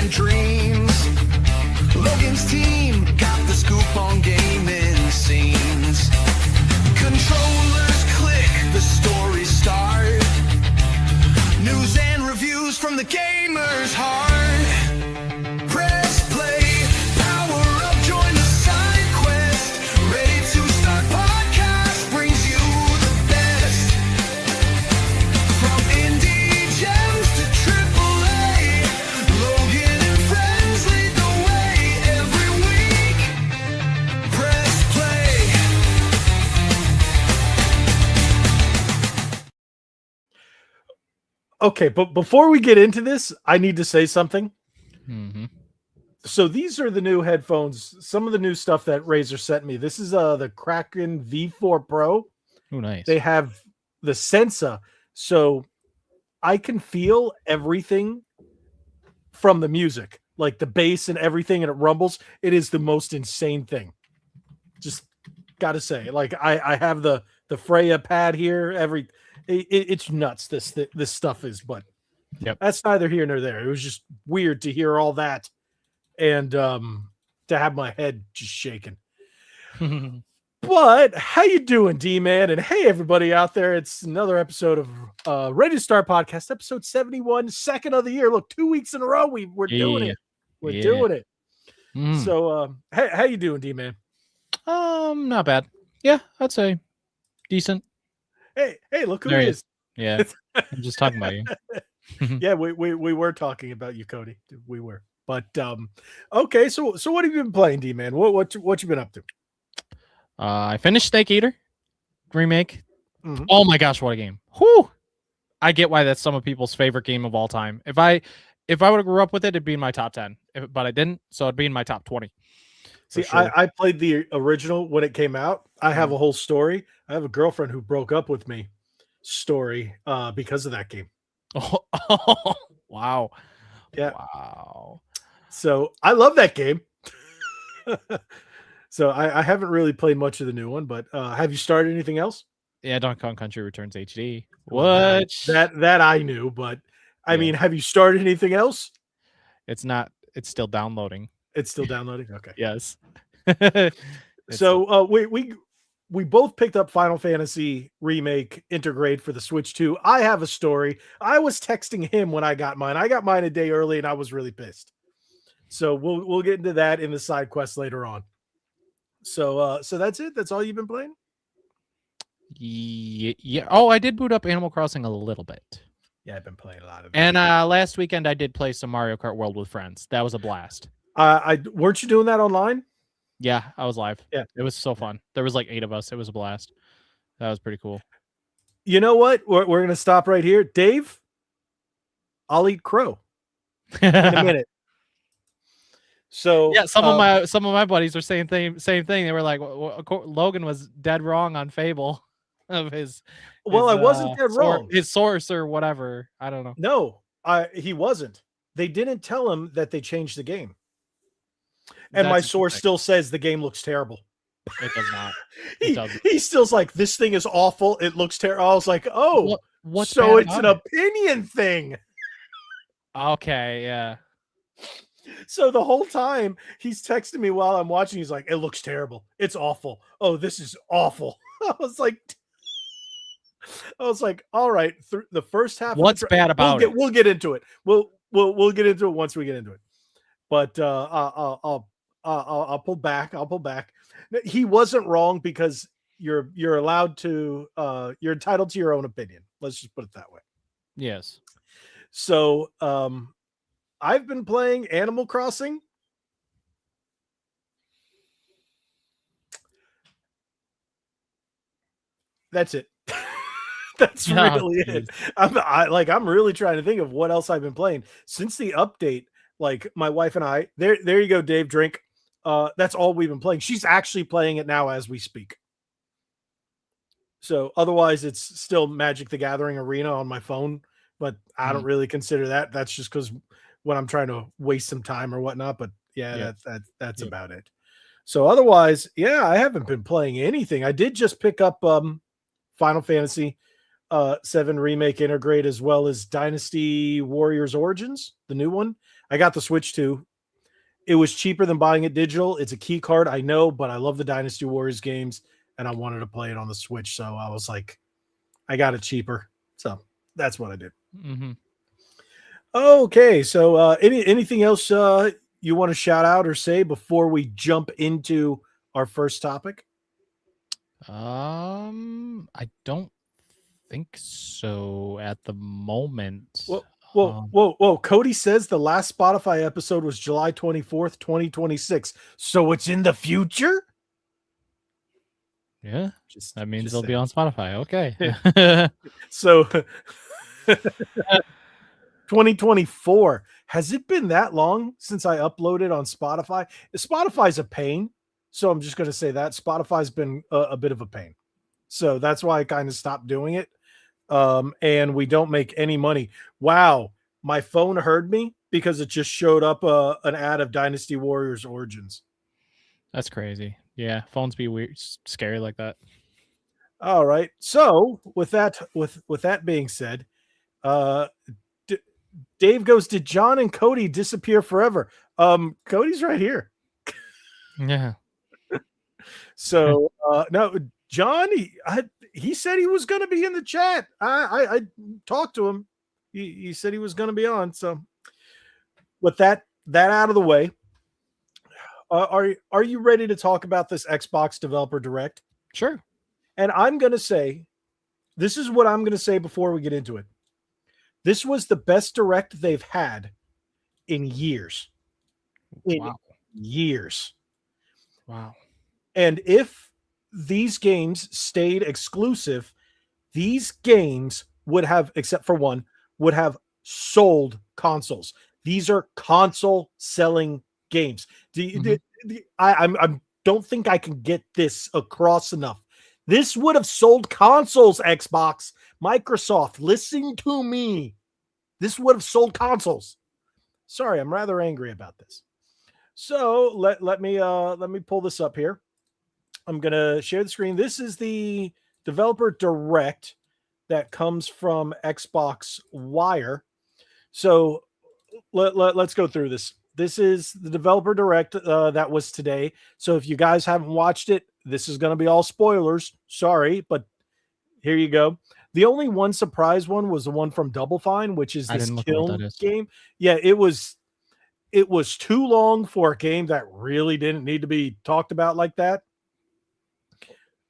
and dreams. Logan's team got the scoop on gaming scenes. Controllers click, the stories start. News and reviews from the gamer's heart. Press play, power up, join the side quest. Ready to start podcast brings you the best. From indie gems to AAA, Logan and friends lead the way every week. Press play. Okay, but before we get into this, I need to say something. Mm-hmm. So these are the new headphones, some of the new stuff that Razer sent me. This is the Kraken V4 Pro. Oh, nice. They have the Sensa, so I can feel everything from the music, like the bass and everything, and it rumbles. It is the most insane thing. Just gotta say, like I have the Freya pad here. It's nuts. This stuff is, but Yep. that's neither here nor there. It was just weird to hear all that, and to have my head just shaking. But how you doing, D-Man? And hey, everybody out there. It's another episode of REDE2START Podcast, episode 71, second of the year. Look, 2 weeks in a row, we're doing it. We're doing it. Mm. So, how you doing, D-Man? Not bad. Yeah, I'd say decent. Hey, look who There it he is. Yeah, I'm just talking about you. Yeah, we were talking about you, Cody. We were. But okay, so what have you been playing, D-Man? What you been up to? I finished Snake Eater remake. Mhm. Oh my gosh, what a game! Whew! I get why that's some of people's favorite game of all time. If I would have grew up with it, it'd be in my top 10. But I didn't, so it'd be in my top 20. See, sure. I played the original when it came out. I have a whole story. I have a girlfriend who broke up with me story because of that game. Oh, wow. Yeah. Wow. So I love that game. So I haven't really played much of the new one, but have you started anything else? Yeah, Donkey Kong Country Returns HD. Well, What? That I knew, but I Yeah. mean, have you started anything else? It's not. It's still downloading. It's still downloading. Okay. Yes. So we both picked up Final Fantasy Remake Intergrade for the Switch 2. I have a story. I was texting him when I got mine. I got mine a day early, and I was really pissed. So we'll get into that in the side quest later on. So that's it. That's all you've been playing? Yeah. Oh, I did boot up Animal Crossing a little bit. Yeah, I've been playing a lot of it. And last weekend I did play some Mario Kart World with friends. That was a blast. I weren't you doing that online? Yeah, I was live. Yeah. It was so fun. There was like 8 of us. It was a blast. That was pretty cool. You know what? We're going to stop right here. Dave, I'll eat crow in a minute. So yeah, some of my buddies were saying same thing. They were like, Logan was dead wrong on Fable of his. Well, I wasn't dead wrong. His source or whatever. I don't know. No, he wasn't. They didn't tell him that they changed the game. And my source still says the game looks terrible. It does not. It doesn't. He still's like, this thing is awful. It looks terrible. I was like, oh, what's so bad it's an about it? opinion thing. Okay, yeah. So the whole time he's texting me while I'm watching, he's like, it looks terrible. It's awful. Oh, this is awful. I was like, all right. The first half. What's bad about it? We'll get into it. We'll get into it once we get into it. But I'll pull back. He wasn't wrong because you're allowed to. You're entitled to your own opinion. Let's just put it that way. Yes. So I've been playing Animal Crossing. That's it. That's really it. I'm really trying to think of what else I've been playing since the update. Like my wife and I, there you go, Dave, drink. That's all we've been playing. She's actually playing it now as we speak. So otherwise it's still Magic the Gathering Arena on my phone, but I don't really consider that. That's just because when I'm trying to waste some time or whatnot. But yeah. That's about it. So otherwise, yeah, I haven't been playing anything. I did just pick up Final Fantasy 7 Remake Integrate, as well as Dynasty Warriors Origins, the new one. I got the Switch too. It was cheaper than buying it digital. It's a key card, I know, but I love the Dynasty Warriors games, and I wanted to play it on the Switch, so I was like, I got it cheaper. So that's what I did. Mm-hmm. Okay, so anything else you want to shout out or say before we jump into our first topic? I don't think so at the moment. Whoa. Cody says the last Spotify episode was July 24th, 2026. So it's in the future? Yeah. That means they'll be on Spotify. Okay. So 2024. Has it been that long since I uploaded on Spotify? Spotify's a pain. So I'm just going to say that Spotify's been a bit of a pain. So that's why I kind of stopped doing it. And we don't make any money. Wow. My phone heard me because it just showed up an ad of Dynasty Warriors Origins. That's crazy. Yeah. Phones be weird, scary like that. All right. So with that being said, Dave goes, did John and Cody disappear forever? Cody's right here. Yeah. So no, John, he said he was going to be in the chat. I talked to him. He said he was going to be on. So with that out of the way, are you ready to talk about this Xbox Developer Direct? Sure. And I'm going to say, this is what I'm going to say before we get into it. This was the best Direct they've had in years. Years. Wow. And if these games stayed exclusive, these games would have, except for one, would have sold consoles. These are console selling games. I don't think I can get this across enough. This would have sold consoles, Xbox, Microsoft. Listen to me. This would have sold consoles. Sorry, I'm rather angry about this. So let me pull this up here. I'm going to share the screen. This is the Developer Direct that comes from Xbox Wire. So let's go through this. This is the Developer Direct that was today. So if you guys haven't watched it, this is going to be all spoilers. Sorry, but here you go. The only one surprise one was the one from Double Fine, which is this Kiln game. Yeah, it was too long for a game that really didn't need to be talked about like that.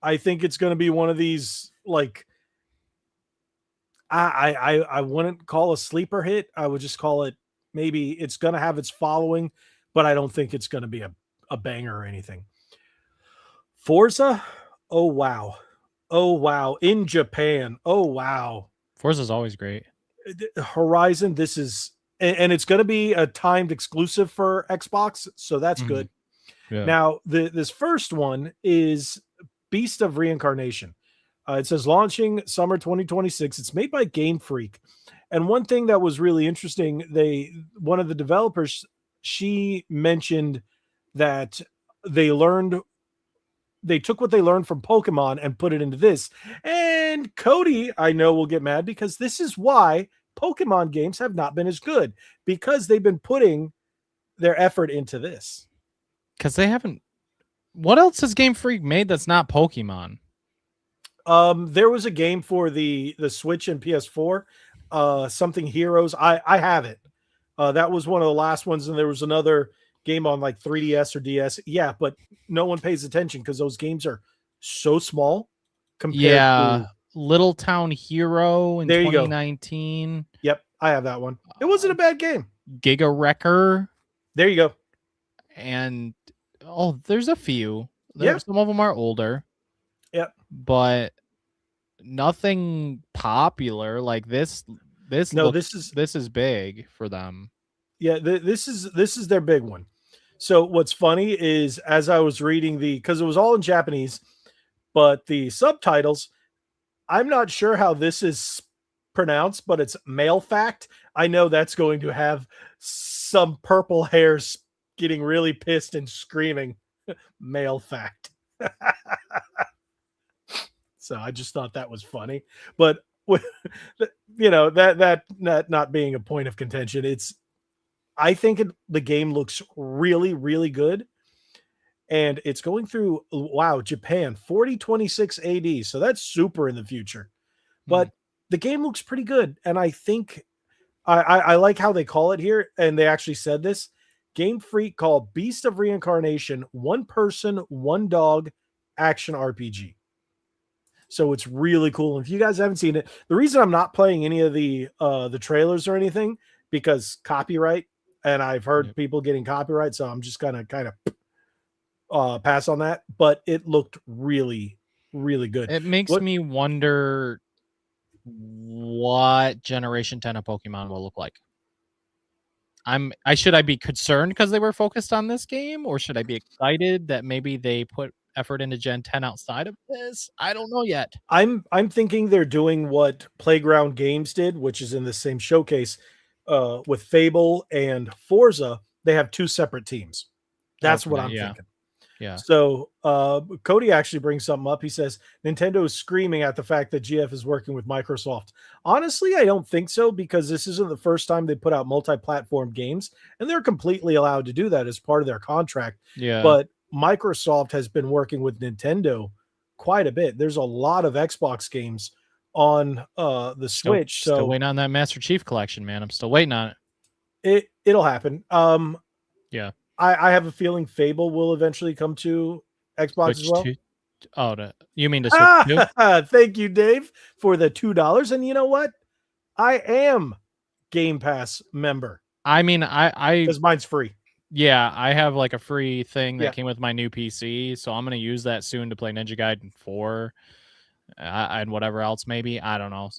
I think it's going to be one of these, like, I wouldn't call a sleeper hit. I would just call it, maybe it's going to have its following, but I don't think it's going to be a banger or anything. Forza, oh wow. Oh wow. In Japan, oh wow. Forza's always great. Horizon, this is, and it's going to be a timed exclusive for Xbox, so that's good. Yeah. Now, this first one is Beast of Reincarnation. It says launching summer 2026. It's made by Game Freak. And one thing that was really interesting, one of the developers, she mentioned that they took what they learned from Pokemon and put it into this. And Cody, I know, will get mad because this is why Pokemon games have not been as good, because they've been putting their effort into this. Because they haven't. What else has Game Freak made that's not Pokemon? There was a game for the Switch and PS4, something Heroes. I have it. That was one of the last ones, and there was another game on like 3DS or DS. Yeah, but no one pays attention because those games are so small compared to Little Town Hero in 2019. Yep, I have that one. It wasn't a bad game. Giga Wrecker. There you go. And there's a few. Some of them are older. Yep. But nothing popular like this. This is big for them. Yeah, this is their big one. So what's funny is, as I was reading because it was all in Japanese, but the subtitles, I'm not sure how this is pronounced, but it's male fact. I know that's going to have some purple hairs getting really pissed and screaming male fact. So I just thought that was funny. But you know, that not being a point of contention, I think the game looks really, really good. And it's going through, wow, Japan, 4026 AD. So that's super in the future. But the game looks pretty good. And I think I like how they call it here. And they actually said this. Game Freak called Beast of Reincarnation, one person, one dog action RPG. So it's really cool. And if you guys haven't seen it, the reason I'm not playing any of the trailers or anything, because copyright, and I've heard people getting copyright, so I'm just gonna kind of pass on that. But it looked really, really good. It makes me wonder what Generation 10 of Pokemon will look like. Should I be concerned because they were focused on this game, or should I be excited that maybe they put effort into Gen 10 outside of this? I don't know yet. I'm thinking they're doing what Playground Games did, which is in the same showcase with Fable and Forza. They have two separate teams. That's what I'm thinking. Yeah. So Cody actually brings something up. He says Nintendo is screaming at the fact that GF is working with Microsoft. Honestly, I don't think so, because this isn't the first time they put out multi-platform games, and they're completely allowed to do that as part of their contract. Yeah. But Microsoft has been working with Nintendo quite a bit. There's a lot of Xbox games on the Switch. Still waiting on that Master Chief Collection, man. I'm still waiting on it. It'll happen. Yeah. I have a feeling Fable will eventually come to Xbox Switch as well. You mean to Switch 2? Thank you, Dave, for the $2. And you know what? I am Game Pass member. I mean, because mine's free. Yeah, I have like a free thing that came with my new PC, so I'm gonna use that soon to play Ninja Gaiden 4 and whatever else. Maybe, I don't know.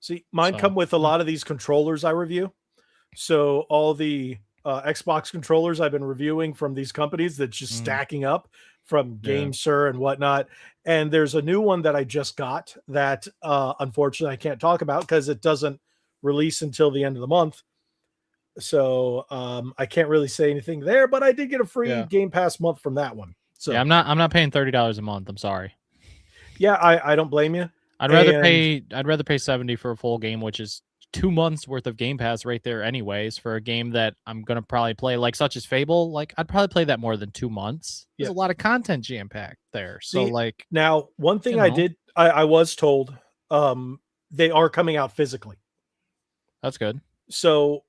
See, mine come with a lot of these controllers I review. So all the Xbox controllers I've been reviewing from these companies that's just stacking up from GameSir and whatnot. And there's a new one that I just got that unfortunately I can't talk about because it doesn't release until the end of the month. So I can't really say anything there, but I did get a free Game Pass month from that one. So yeah, I'm not paying $30 a month. I'm sorry. Yeah, I don't blame you. I'd rather pay $70 for a full game, which is 2 months worth of Game Pass right there anyways, for a game that I'm gonna probably play, like such as Fable. Like, I'd probably play that more than 2 months. There's a lot of content jam packed there. So like, now one thing I was told they are coming out physically. That's good. So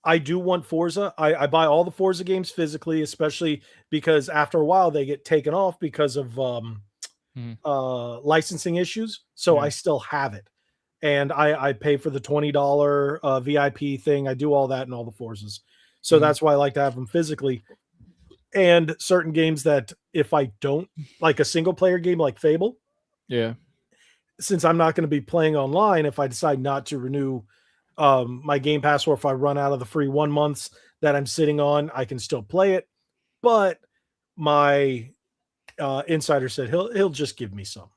I do want Forza. I buy all the Forza games physically, especially because after a while they get taken off because of licensing issues. So I still have it. And I pay for the $20 VIP thing. I do all that in all the Forzas. So that's why I like to have them physically. And certain games that if I don't, like a single player game like Fable. Yeah. Since I'm not going to be playing online, if I decide not to renew my Game Pass, or if I run out of the free 1 months that I'm sitting on, I can still play it. But my insider said he'll just give me some.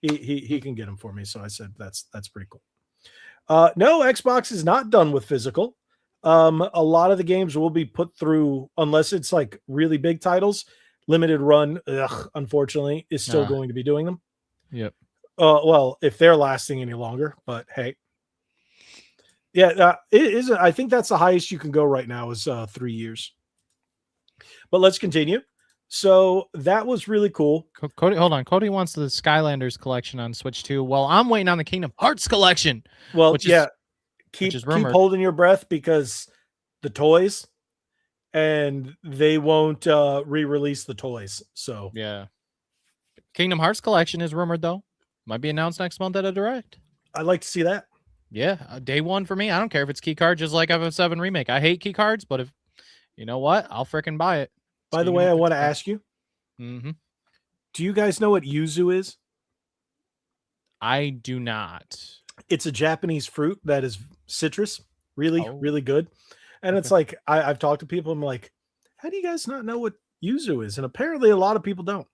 He can get them for me. So I said that's pretty cool. No, Xbox is not done with physical. A lot of the games will be put through, unless it's like really big titles. Limited run, unfortunately, is still going to be doing them. Yep. Well, if they're lasting any longer, but hey. Yeah, it isn't. I think that's the highest you can go right now is 3 years. But let's continue. So that was really cool. Cody, hold on. Cody wants the Skylanders collection on Switch 2. Well, I'm waiting on the Kingdom Hearts collection. Well, keep holding your breath because the toys, and they won't re-release the toys. So yeah, Kingdom Hearts collection is rumored though. Might be announced next month at a direct. I'd like to see that. Yeah, day one for me. I don't care if it's key card, just like FF7 remake. I hate key cards, but if you know what, I'll freaking buy it. By the way, I want to ask you, do you guys know what yuzu is? I do not. It's a Japanese fruit that is citrus, really good. And it's like, I've talked to people, I'm like, how do you guys not know what yuzu is? And apparently a lot of people don't,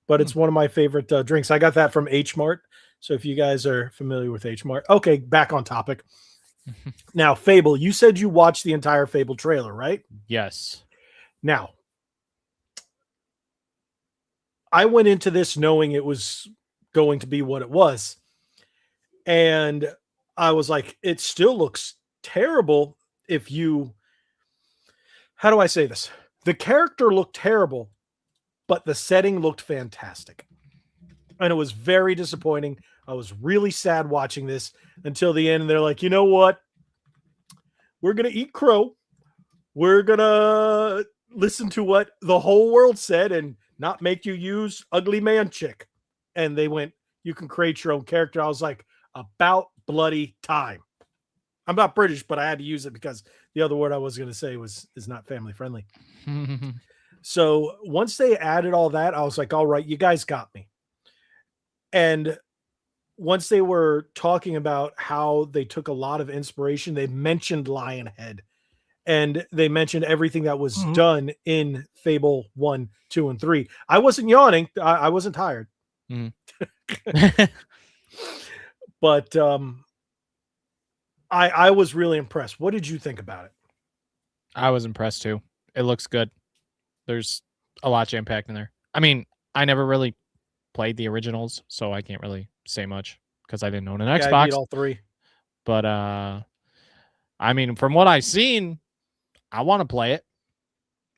but it's one of my favorite drinks. I got that from H Mart. So if you guys are familiar with H Mart, okay, back on topic. Now, Fable, you said you watched the entire Fable trailer, right? Yes. Now, I went into this knowing it was going to be what it was. And I was like, it still looks terrible if you, how do I say this? The character looked terrible, but the setting looked fantastic. And it was very disappointing. I was really sad watching this until the end. And they're like, you know what? We're going to eat crow. We're going to listen to what the whole world said and not make you use ugly man chick. And they went, you can create your own character. I was like, about bloody time. I'm not British, but I had to use it because the other word I was going to say is not family friendly. So once they added all that, I was like, all right, you guys got me. And once they were talking about how they took a lot of inspiration, they mentioned Lionhead and they mentioned everything that was done in Fable 1, 2, and 3. I wasn't yawning. I wasn't tired. But I was really impressed. What did you think about it? I was impressed too. It looks good. There's a lot jam-packed in there. I mean, I never really played the originals, so I can't really say much because I didn't own an Xbox. I beat all 3. But I mean, from what I've seen, I want to play it.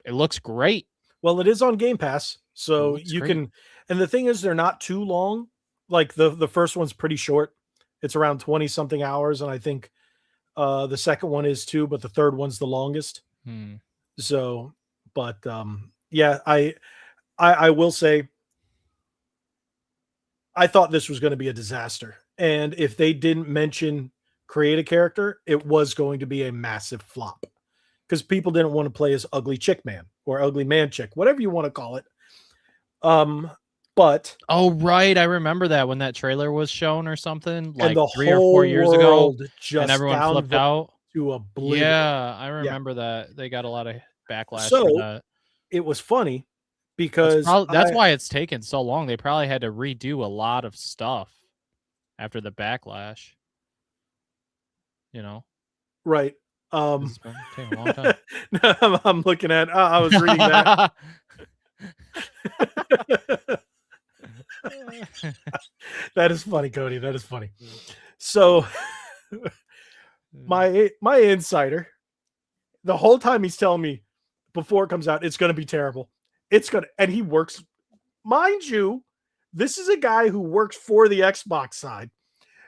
It looks great. Well, it is on Game Pass, so you can. And the thing is, they're not too long. Like the first one's pretty short. It's around 20 something hours, and I think the second one is too, but the third one's the longest. So, but yeah, I will say, I thought this was going to be a disaster, and if they didn't mention create a character, it was going to be a massive flop because people didn't want to play as ugly chick man or ugly man chick, whatever you want to call it. But oh right, I remember that when that trailer was shown or something, like the 3 or 4 years ago, just and everyone flipped out to oblivion. Yeah, I remember that. They got a lot of backlash for that. It was funny because that's why it's taken so long. They probably had to redo a lot of stuff after the backlash. You know, right? It's been taking a long time. I'm looking at. I was reading that. That is funny, Cody. That is funny. So my insider, the whole time he's telling me before it comes out, it's going to be terrible. And he works, mind you, this is a guy who works for the Xbox side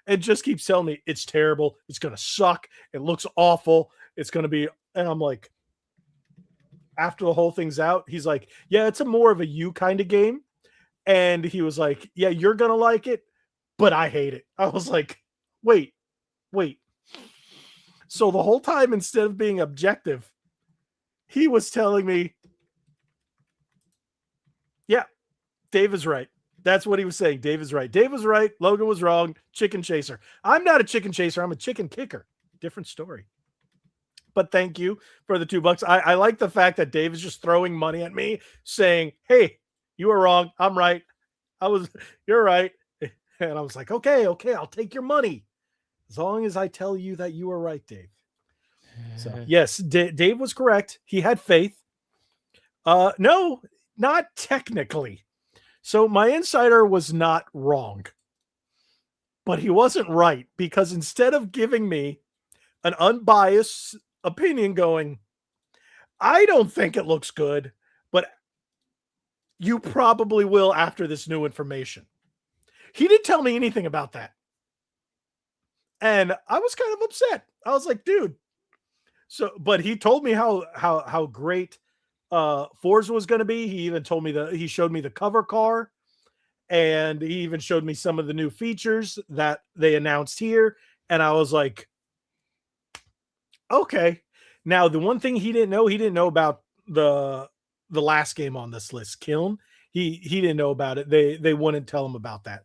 and just keeps telling me it's terrible. It's going to suck. It looks awful. It's going to be, and I'm like, after the whole thing's out, he's like, yeah, it's a more of a you kind of game. And he was like, yeah, you're going to like it, but I hate it. I was like, wait. So the whole time, instead of being objective, he was telling me, yeah, Dave is right. That's what he was saying. Dave is right. Dave was right. Logan was wrong. Chicken chaser. I'm not a chicken chaser. I'm a chicken kicker. Different story. But thank you for the $2. I like the fact that Dave is just throwing money at me saying, hey, you were wrong. I'm right. You're right. And I was like, okay, I'll take your money. As long as I tell you that you were right, Dave. So yes, Dave was correct. He had faith. No, not technically. So my insider was not wrong, but he wasn't right because instead of giving me an unbiased opinion going, I don't think it looks good, but you probably will after this new information. He didn't tell me anything about that. And I was kind of upset. I was like, dude. So, but he told me how great Forza was going to be. He even told me he showed me the cover car, and he even showed me some of the new features that they announced here. And I was like, okay. Now, the one thing he didn't know about the last game on this list, Kiln. He didn't know about it. They wouldn't tell him about that.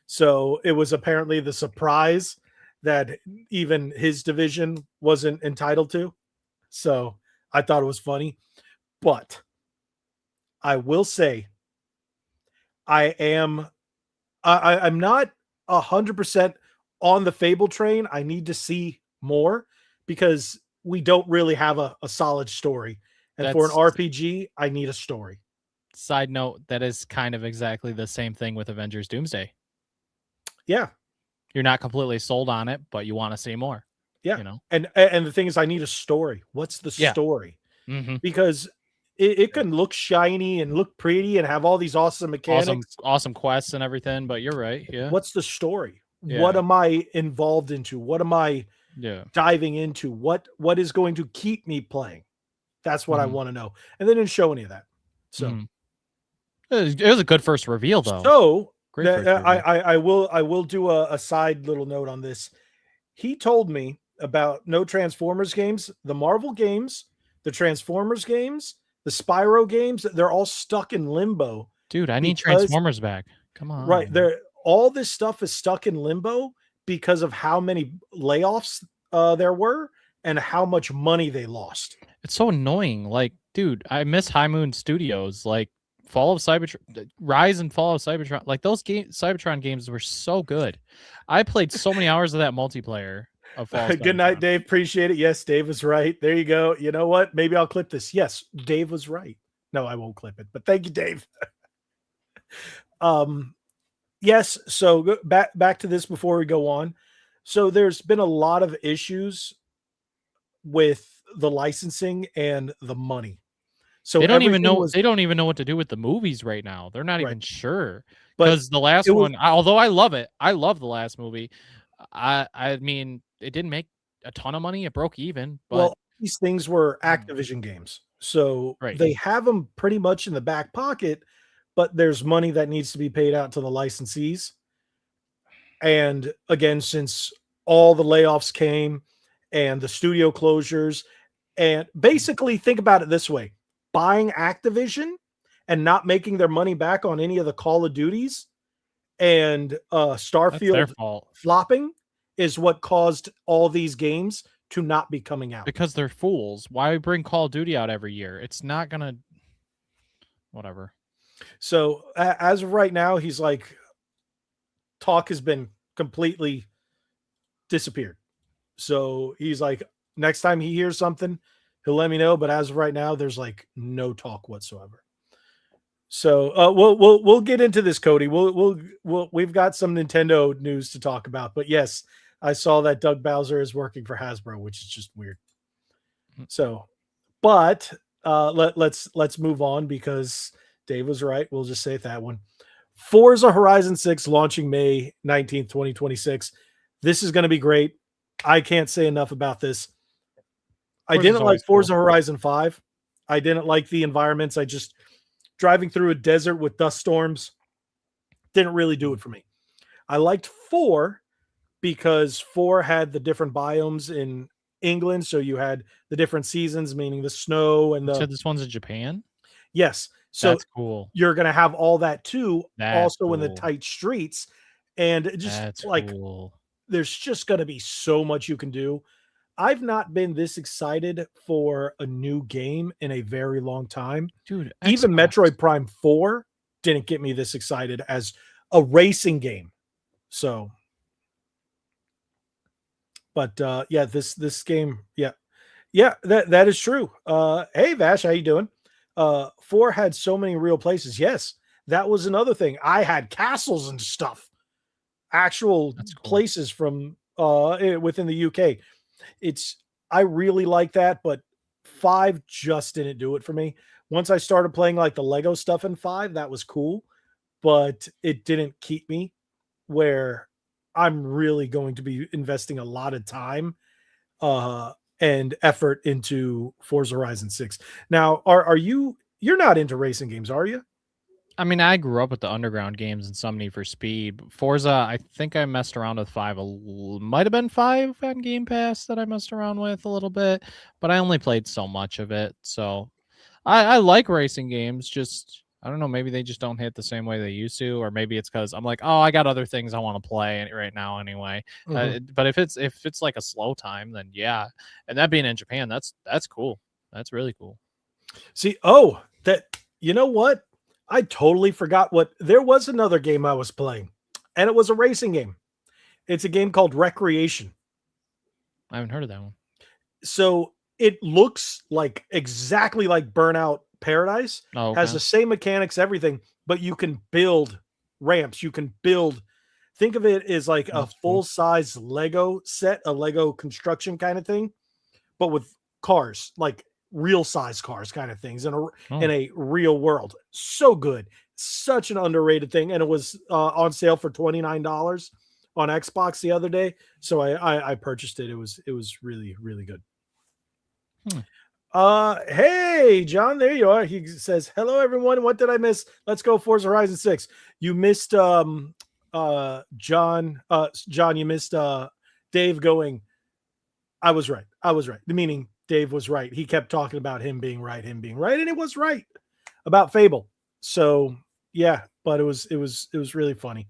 So it was apparently the surprise that even his division wasn't entitled to. So I thought it was funny. But I will say I'm not 100% on the Fable train. I need to see more because we don't really have a solid story. And for an RPG, I need a story. Side note, that is kind of exactly the same thing with Avengers Doomsday. Yeah. you're not completely sold on it, but you want to see more. Yeah. You know? And the thing is, I need a story. What's the Yeah. story? Mm-hmm. Because it can look shiny and look pretty and have all these awesome mechanics. Awesome quests and everything, but you're right. Yeah. What's the story? Yeah. What am I involved into? What am I diving into? What is going to keep me playing? That's what I want to know. And they didn't show any of that. So it was a good first reveal, though. So Great first reveal. I will do a side little note on this. He told me about no Transformers games, the Marvel games, the Transformers games, the Spyro games. They're all stuck in limbo. Dude, I need Transformers back. Come on. Right. All this stuff is stuck in limbo because of how many layoffs there were and how much money they lost. It's so annoying. Like, dude, I miss High Moon Studios. Like, Rise and Fall of Cybertron. Like, those Cybertron games were so good. I played so many hours of that multiplayer of Fall of Good night, Dave. Appreciate it. Yes, Dave was right. There you go. You know what? Maybe I'll clip this. Yes, Dave was right. No, I won't clip it, but thank you, Dave. Yes, so back to this before we go on. So there's been a lot of issues with the licensing and the money. So they don't even know what to do with the movies right now. They're not even sure. Because the last one, although I love it, I love the last movie. I mean, it didn't make a ton of money. It broke even. But these things were Activision games. So they have them pretty much in the back pocket, but there's money that needs to be paid out to the licensees. And again, since all the layoffs came and the studio closures, and basically think about it this way, buying Activision and not making their money back on any of the Call of Duties and Starfield flopping is what caused all these games to not be coming out. Because they're fools. Why bring Call of Duty out every year? It's not going to... Whatever. So as of right now, he's like, talk has been completely disappeared. So he's like, next time he hears something, he'll let me know. But as of right now, there's like no talk whatsoever. So we'll get into this, Cody. We've got some Nintendo news to talk about. But yes, I saw that Doug Bowser is working for Hasbro, which is just weird. So, but let's move on because Dave was right. We'll just say it that one. Forza Horizon 6 launching May 19th, 2026. This is going to be great. I can't say enough about this. I didn't like Forza Horizon 5. I didn't like the environments. I just driving through a desert with dust storms didn't really do it for me. I liked 4 because 4 had the different biomes in England. So you had the different seasons, meaning the snow and So this one's in Japan? Yes. So that's cool. You're going to have all that too, also in the tight streets. And it just there's just going to be so much you can do. I've not been this excited for a new game in a very long time. Dude, even Metroid Prime 4 didn't get me this excited as a racing game. So, but yeah, this game, yeah, that is true. Hey Vash, how you doing? 4 had so many real places. Yes, that was another thing. I had castles and stuff, actual places from within the UK. I really like that, but 5 just didn't do it for me. Once I started playing like the Lego stuff in 5, that was cool, but it didn't keep me where I'm really going to be investing a lot of time and effort into Forza Horizon 6. Now, you're not into racing games, are you? I mean, I grew up with the Underground games and some Need for Speed. Forza, I think I messed around with 5. Might have been 5 on Game Pass that I messed around with a little bit, but I only played so much of it. So I like racing games. Just, I don't know, maybe they just don't hit the same way they used to, or maybe it's because I'm like, oh, I got other things I want to play right now anyway. But if it's like a slow time, then yeah. And that being in Japan, that's cool. That's really cool. See, you know what? I totally forgot there was another game I was playing, and it was a racing game. It's a game called Recreation. I haven't heard of that one. So it looks like exactly like Burnout Paradise. Oh, okay. Has the same mechanics, everything, but you can build ramps. You can build think of it as like a That's cool. full-size Lego set, a Lego construction kind of thing, but with cars, like real size cars kind of things in a real world. So good. Such an underrated thing. And it was on sale for $29 on Xbox the other day. So I purchased it. It was really, really good. Hey John, there you are. He says, hello everyone. What did I miss? Let's go Forza Horizon 6. You missed John, you missed Dave going, I was right. Meaning Dave was right. He kept talking about him being right, and it was right about Fable. So yeah, but it was really funny.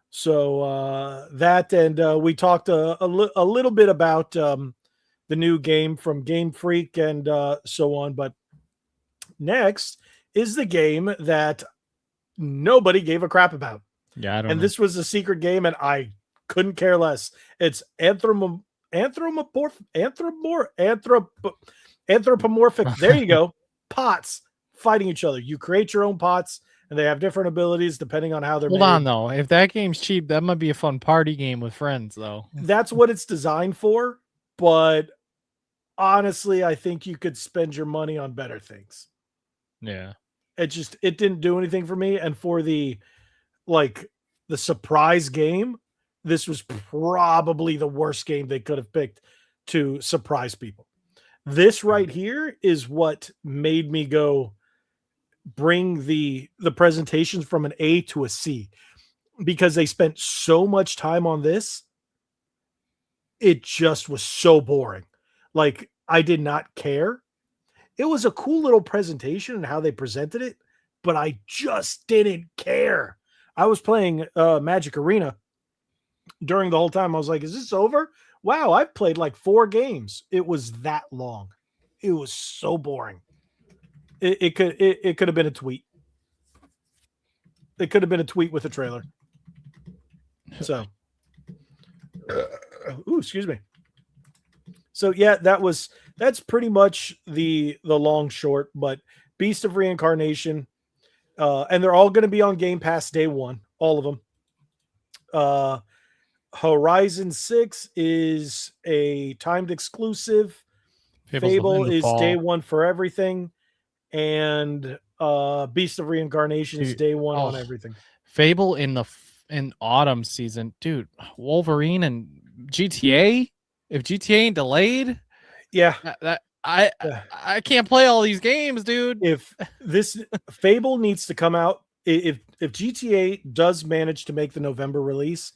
So that, and we talked a little bit about the new game from Game Freak and so on. But next is the game that nobody gave a crap about. Yeah, I don't and know. This was a secret game, and I couldn't care less. It's anthropomorphic. There you go. Pots fighting each other. You create your own pots, and they have different abilities depending on how they're made. Hold on, though. If that game's cheap, that might be a fun party game with friends, though. That's what it's designed for. But honestly, I think you could spend your money on better things. Yeah. It didn't do anything for me. And for the surprise game, this was probably the worst game they could have picked to surprise people. This right here is what made me go bring the presentations from an A to a C, because they spent so much time on this. It just was so boring. Like, I did not care. It was a cool little presentation and how they presented it, but I just didn't care. I was playing Magic Arena during the whole time. I was like, is this over? Wow, I've played like 4 games. It was that long. It was so boring. It could have been a tweet. It could have been a tweet with a trailer. So, excuse me. So yeah, that's pretty much the long short. But Beast of Reincarnation, and they're all going to be on Game Pass day one, all of them. Horizon 6 is a timed exclusive. Fable is day one for everything, and Beast of Reincarnation is day one on everything. Fable in autumn season, dude. Wolverine and GTA. If GTA ain't delayed, yeah, I can't play all these games, dude. If this Fable needs to come out, if GTA does manage to make the November release,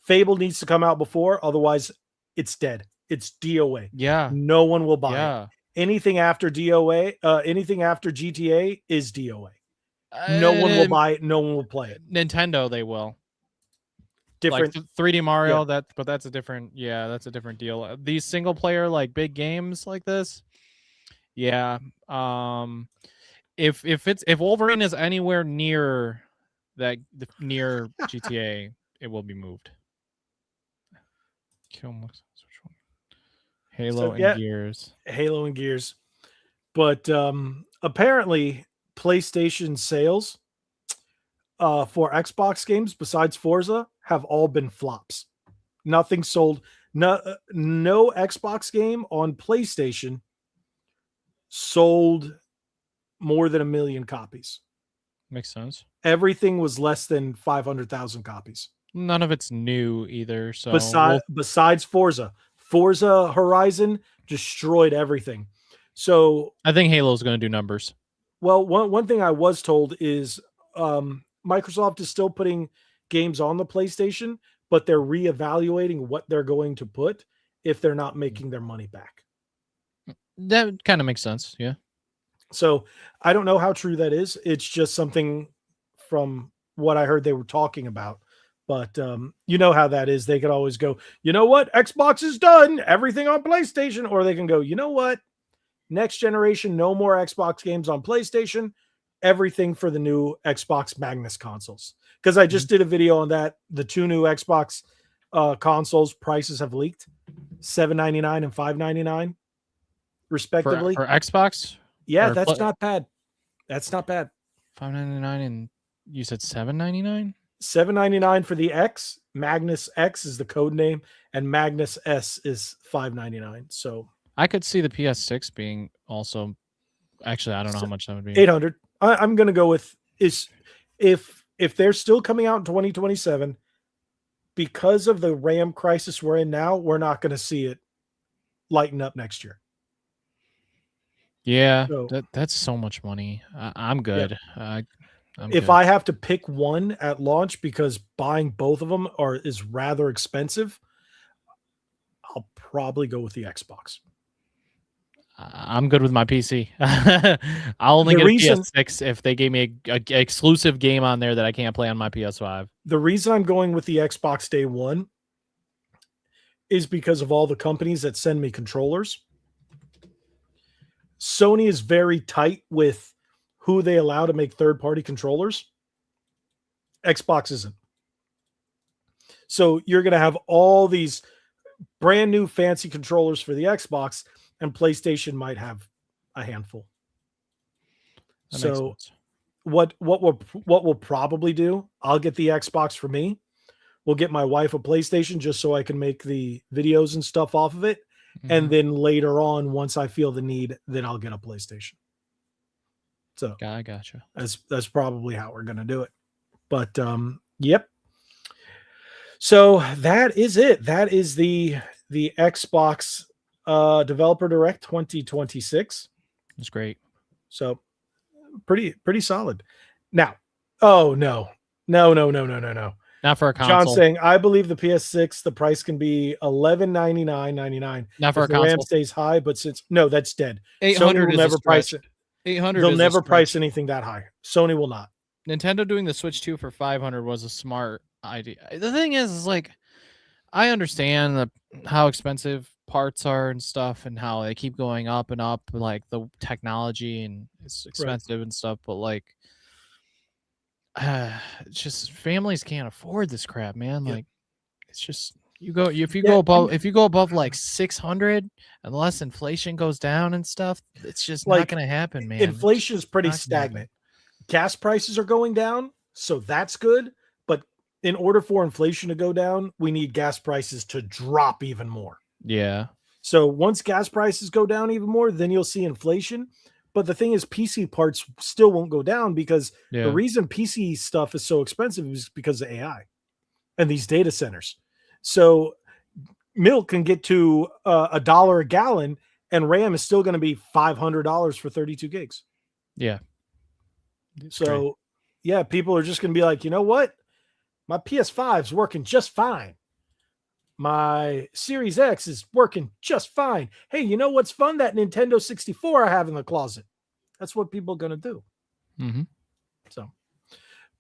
Fable needs to come out before, otherwise it's dead. It's DOA. Yeah. No one will buy it. Anything after DOA, anything after GTA is DOA. No one will buy it. No one will play it. Nintendo, they will. Different like 3D Mario, but that's a different deal. These single player like big games like this, yeah. If Wolverine is anywhere near GTA, it will be moved. Halo and Gears. Halo and Gears. But apparently PlayStation sales for Xbox games besides Forza have all been flops. Nothing sold. No Xbox game on PlayStation sold more than 1 million copies. Makes sense. Everything was less than 500,000 copies. None of it's new either. So besides Forza Horizon destroyed everything. So I think Halo's going to do numbers. Well, one thing I was told is Microsoft is still putting games on the PlayStation, but they're reevaluating what they're going to put if they're not making their money back. That kind of makes sense. Yeah. So I don't know how true that is. It's just something from what I heard they were talking about. But you know how that is. They could always go, you know what? Xbox is done. Everything on PlayStation. Or they can go, you know what? Next generation, no more Xbox games on PlayStation. Everything for the new Xbox Magnus consoles. Because I just did a video on that. The 2 new Xbox consoles prices have leaked. $799 and $599 respectively. For Xbox? Yeah, that's not bad. That's not bad. $599 and you said $799? $799 for the X. Magnus X is the code name, and Magnus S is $599. So I could see the PS6 being also. Actually, I don't know how much that would be. 800. I'm going to go with is if they're still coming out in 2027, because of the RAM crisis we're in now, we're not going to see it lighten up next year. Yeah, So, that's so much money. I'm good. Yeah. I'm if good. I have to pick one at launch because buying both of them is rather expensive, I'll probably go with the Xbox. I'm good with my PC. I'll only get a PS6 if they gave me a exclusive game on there that I can't play on my PS5. The reason I'm going with the Xbox day one is because of all the companies that send me controllers. Sony is very tight with who they allow to make third-party controllers. Xbox isn't. So you're going to have all these brand new fancy controllers for the Xbox, and PlayStation might have a handful. That so what we'll probably do, I'll get the Xbox for me. We'll get my wife a PlayStation just so I can make the videos and stuff off of it. Mm-hmm. And then later on, once I feel the need, then I'll get a PlayStation. So I gotcha. That's probably how we're going to do it. But yep. So that is it. That is the Xbox Developer Direct 2026. It's great. So pretty solid. Now, oh no. Not for a console. John saying, I believe the PS6, the price can be $1199.99. Not for a console. The RAM stays high, but since that's dead. 800 will never price it. 800. They'll never price anything that high. Sony will not. Nintendo doing the Switch 2 for 500 was a smart idea. The thing is like, I understand how expensive parts are and stuff, and how they keep going up and up, like the technology, and it's expensive and stuff. But like, it's just families can't afford this crap, man. Like, it's just if you go above like 600, unless inflation goes down and stuff, it's just not going to happen, man. Inflation is pretty stagnant. Gas prices are going down, so that's good. But in order for inflation to go down, we need gas prices to drop even more. Yeah. So once gas prices go down even more, then you'll see inflation. But the thing is, PC parts still won't go down because the reason PC stuff is so expensive is because of AI and these data centers. So milk can get to $1 a gallon, and RAM is still going to be $500 for 32 gigs. Yeah. So, yeah, people are just going to be like, you know what? My PS5 is working just fine. My Series X is working just fine. Hey, you know what's fun? That Nintendo 64 I have in the closet. That's what people are going to do. Mm-hmm. So,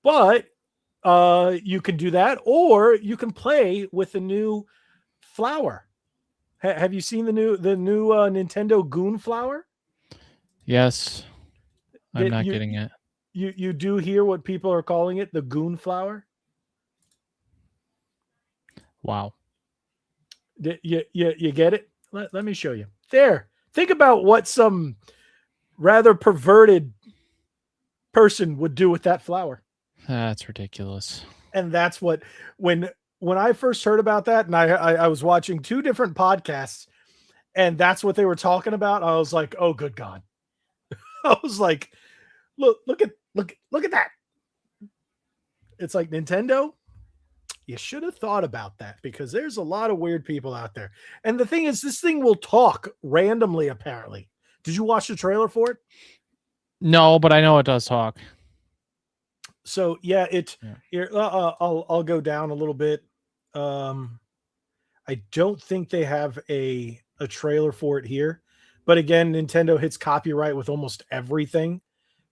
but you can do that, or you can play with the new flower. Have you seen the new Nintendo Goon flower? Yes. I'm not getting it. You do hear what people are calling it, the Goon flower? Wow. You get it? Let me show you. There. Think about what some rather perverted person would do with that flower. That's ridiculous. And that's what when I first heard about that, and I was watching two different podcasts, and that's what they were talking about. I was like, oh, good God. I was like, look at that. It's like, Nintendo, you should have thought about that, because there's a lot of weird people out there. And the thing is, this thing will talk randomly, apparently. Did you watch the trailer for it? No, but I know it does talk. So yeah, I'll go down a little bit. I don't think they have a trailer for it here, but again, Nintendo hits copyright with almost everything.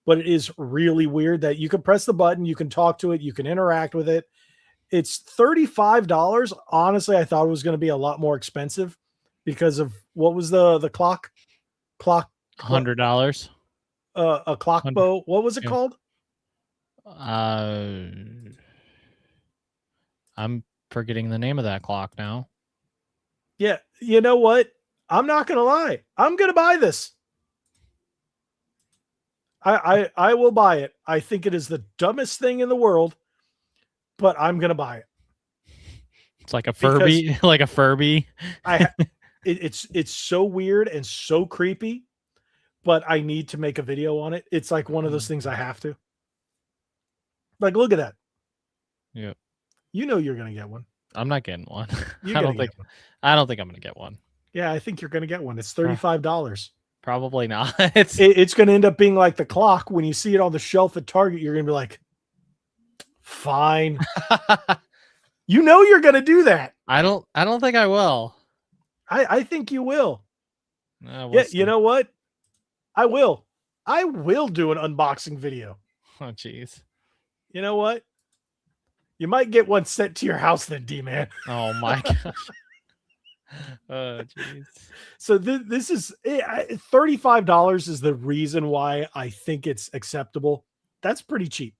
But it is really weird that you can press the button, you can talk to it, you can interact with it. It's $35. Honestly, I thought it was going to be a lot more expensive because of what was the clock $100. A clock bow. What was it called? I'm forgetting the name of that clock now. Yeah, you know what? I'm not going to lie. I'm going to buy this. I will buy it. I think it is the dumbest thing in the world. but I'm gonna buy it. It's like a Furby, like a Furby. It's so weird and so creepy, but I need to make a video on it. It's like one of those things I have to. Like, look at that. Yeah. You know you're gonna get one. I'm not getting one. I don't think I'm gonna get one. Yeah, I think you're gonna get one. It's $35. Probably not. It's gonna end up being like the clock. When you see it on the shelf at Target, you're gonna be like, fine. You know you're gonna do that. I don't think I will. I think you will. We'll see. You know what? I will do an unboxing video. Oh, jeez. You know what? You might get one sent to your house then, D-Man. Oh my gosh. Oh, jeez. So this is $35 is the reason why I think it's acceptable. That's pretty cheap.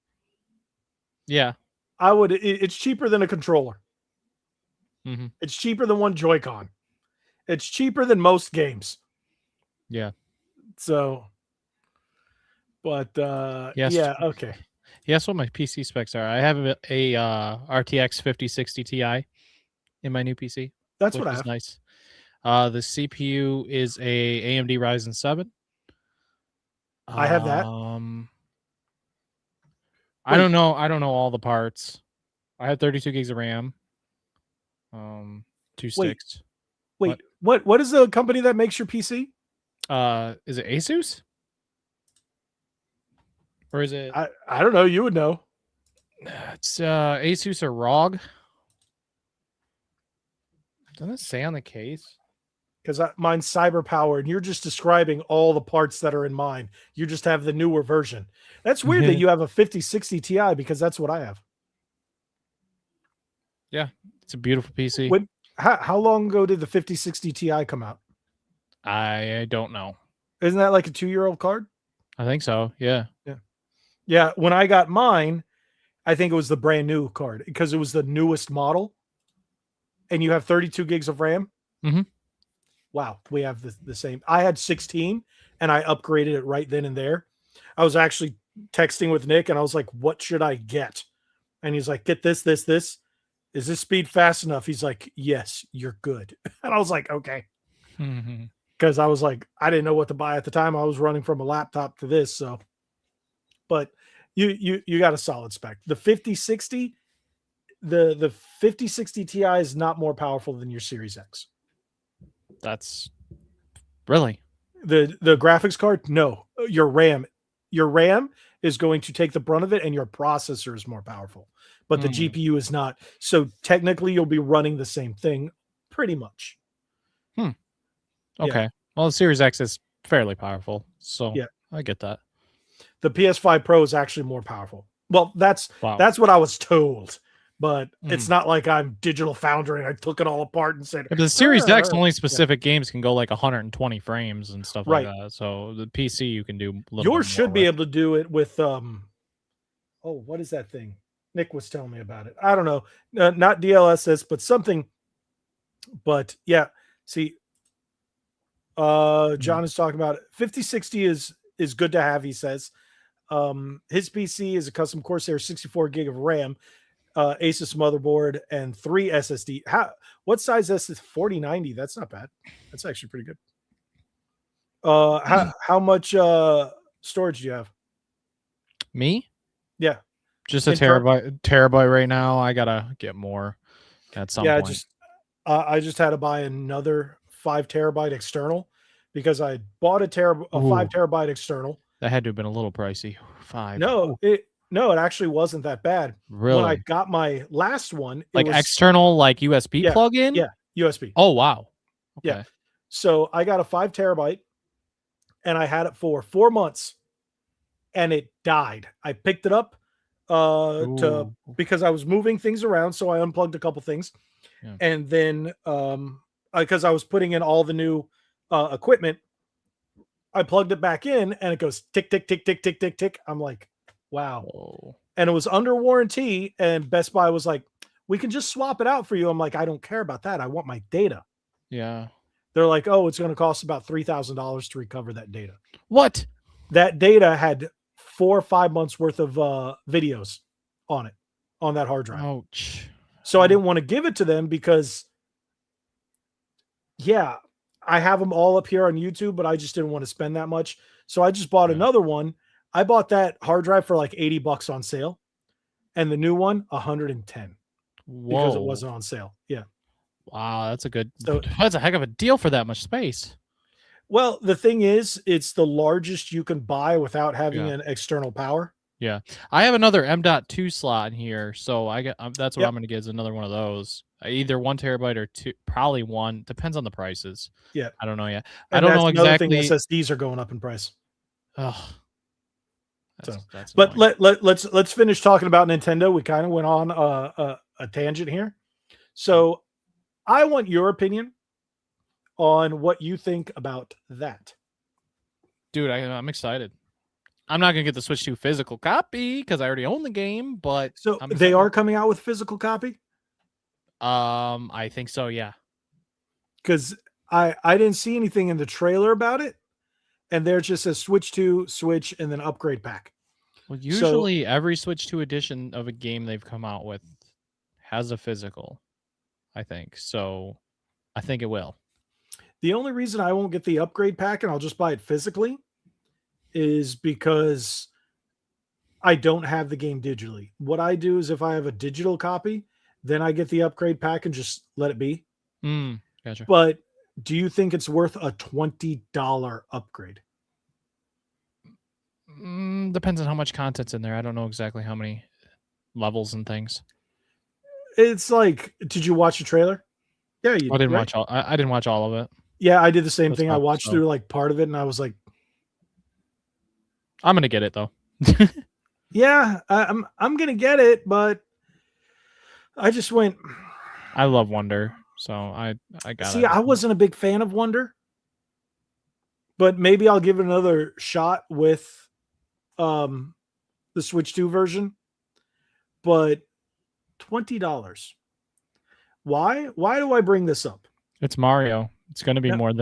Yeah. It's cheaper than a controller. Mm-hmm. It's cheaper than one Joy-Con. It's cheaper than most games. Yeah. So, but yes. yeah, okay. Yes, what my PC specs are. I have a RTX 5060 Ti in my new PC. That's what I have. Nice. The CPU is a AMD Ryzen 7. I have that. I don't know all the parts. I have 32 gigs of RAM. 2 sticks. Wait, what is the company that makes your PC? Is it Asus? Or is it? I don't know. You would know. It's Asus or ROG. Doesn't it say on the case? Because mine's CyberPower, and you're just describing all the parts that are in mine. You just have the newer version. That's weird that you have a 5060 Ti, because that's what I have. Yeah, it's a beautiful PC. How long ago did the 5060 Ti come out? I don't know. Isn't that like a 2-year-old card? I think so. Yeah. Yeah. When I got mine, I think it was the brand new card because it was the newest model. And you have 32 gigs of RAM. Mm-hmm. Wow, we have the same. I had 16 and I upgraded it right then and there. I was actually texting with Nick and I was like, what should I get? And he's like, get this. Is this speed fast enough? He's like, yes, you're good. And I was like, okay. Because I was like, I didn't know what to buy at the time. I was running from a laptop to this. So, but you got a solid spec. The 5060, the 5060 Ti is not more powerful than your Series X. That's really the graphics card. No, your RAM is going to take the brunt of it, and your processor is more powerful, but the GPU is not. So technically, you'll be running the same thing, pretty much. Okay. Yeah. Well, the Series X is fairly powerful, so yeah, I get that. The PS5 Pro is actually more powerful. Well, that's what I was told. But it's not like I'm Digital Foundry and I took it all apart and said. But the Series X, only specific games can go like 120 frames and stuff like that. So the PC, you can do a little yours should be able to do it with what is that thing? Nick was telling me about it. I don't know, not DLSS, but something. But yeah, see, John is talking about it. 5060 is good to have. He says, his PC is a custom Corsair 64 gig of RAM. Asus motherboard and 3 SSD. What size SSD? 4090. That's not bad. That's actually pretty good. How much storage do you have? Me? Yeah, just a terabyte right now. I gotta get more at some point. I just had to buy another 5 terabyte external because I bought a 5 terabyte external. That had to have been a little pricey. 5. No, it actually wasn't that bad. Really? When I got my last one, like external, like USB plug-in? Yeah, USB. Oh, wow. Okay. Yeah. So I got a 5 terabyte and I had it for 4 months and it died. I picked it up because I was moving things around. So I unplugged a couple things. Yeah. And then because I was putting in all the new equipment, I plugged it back in and it goes tick, tick, tick, tick, tick, tick, tick. I'm like, wow. Whoa. And it was under warranty. And Best Buy was like, we can just swap it out for you. I'm like, I don't care about that. I want my data. Yeah. They're like, oh, it's going to cost about $3,000 to recover that data. What? That data had 4 or 5 months worth of videos on it. on that hard drive. Ouch. So I didn't want to give it to them because, yeah, I have them all up here on YouTube, but I just didn't want to spend that much. So I just bought another one. I bought that hard drive for like $80 on sale, and the new one, 110 because it wasn't on sale. Yeah. Wow, that's a heck of a deal for that much space. Well, the thing is, it's the largest you can buy without having an external power. Yeah, I have another M.2 slot in here, so that's what I'm going to get is another one of those. Either 1 terabyte or 2, probably 1. Depends on the prices. Yeah, I don't know yet. And I don't know exactly. SSDs are going up in price. Oh, that's but let's finish talking about Nintendo. We kind of went on a tangent here, so I want your opinion on what you think about that. Dude, I'm excited. I'm not going to get the Switch 2 physical copy because I already own the game, but so they are coming out with physical copy? I think so, yeah. Because I didn't see anything in the trailer about it, and there just says Switch 2, Switch, and then upgrade pack. Well, usually every Switch 2 edition of a game they've come out with has a physical, I think. So I think it will. The only reason I won't get the upgrade pack and I'll just buy it physically is because I don't have the game digitally. What I do is if I have a digital copy, then I get the upgrade pack and just let it be. Gotcha. But do you think it's worth a $20 upgrade? Depends on how much content's in there. I don't know exactly how many levels and things. It's like, did you watch the trailer? Yeah, you I didn't watch all. I didn't watch all of it. Yeah, I did the same thing. I watched through like part of it, and I was like, I'm gonna get it though. Yeah, I'm gonna get it, but I just went. I love Wonder, so I got See, I wasn't a big fan of Wonder, but maybe I'll give it another shot with the Switch 2 version. But $20. Why? Why do I bring this up? It's Mario. It's going to be more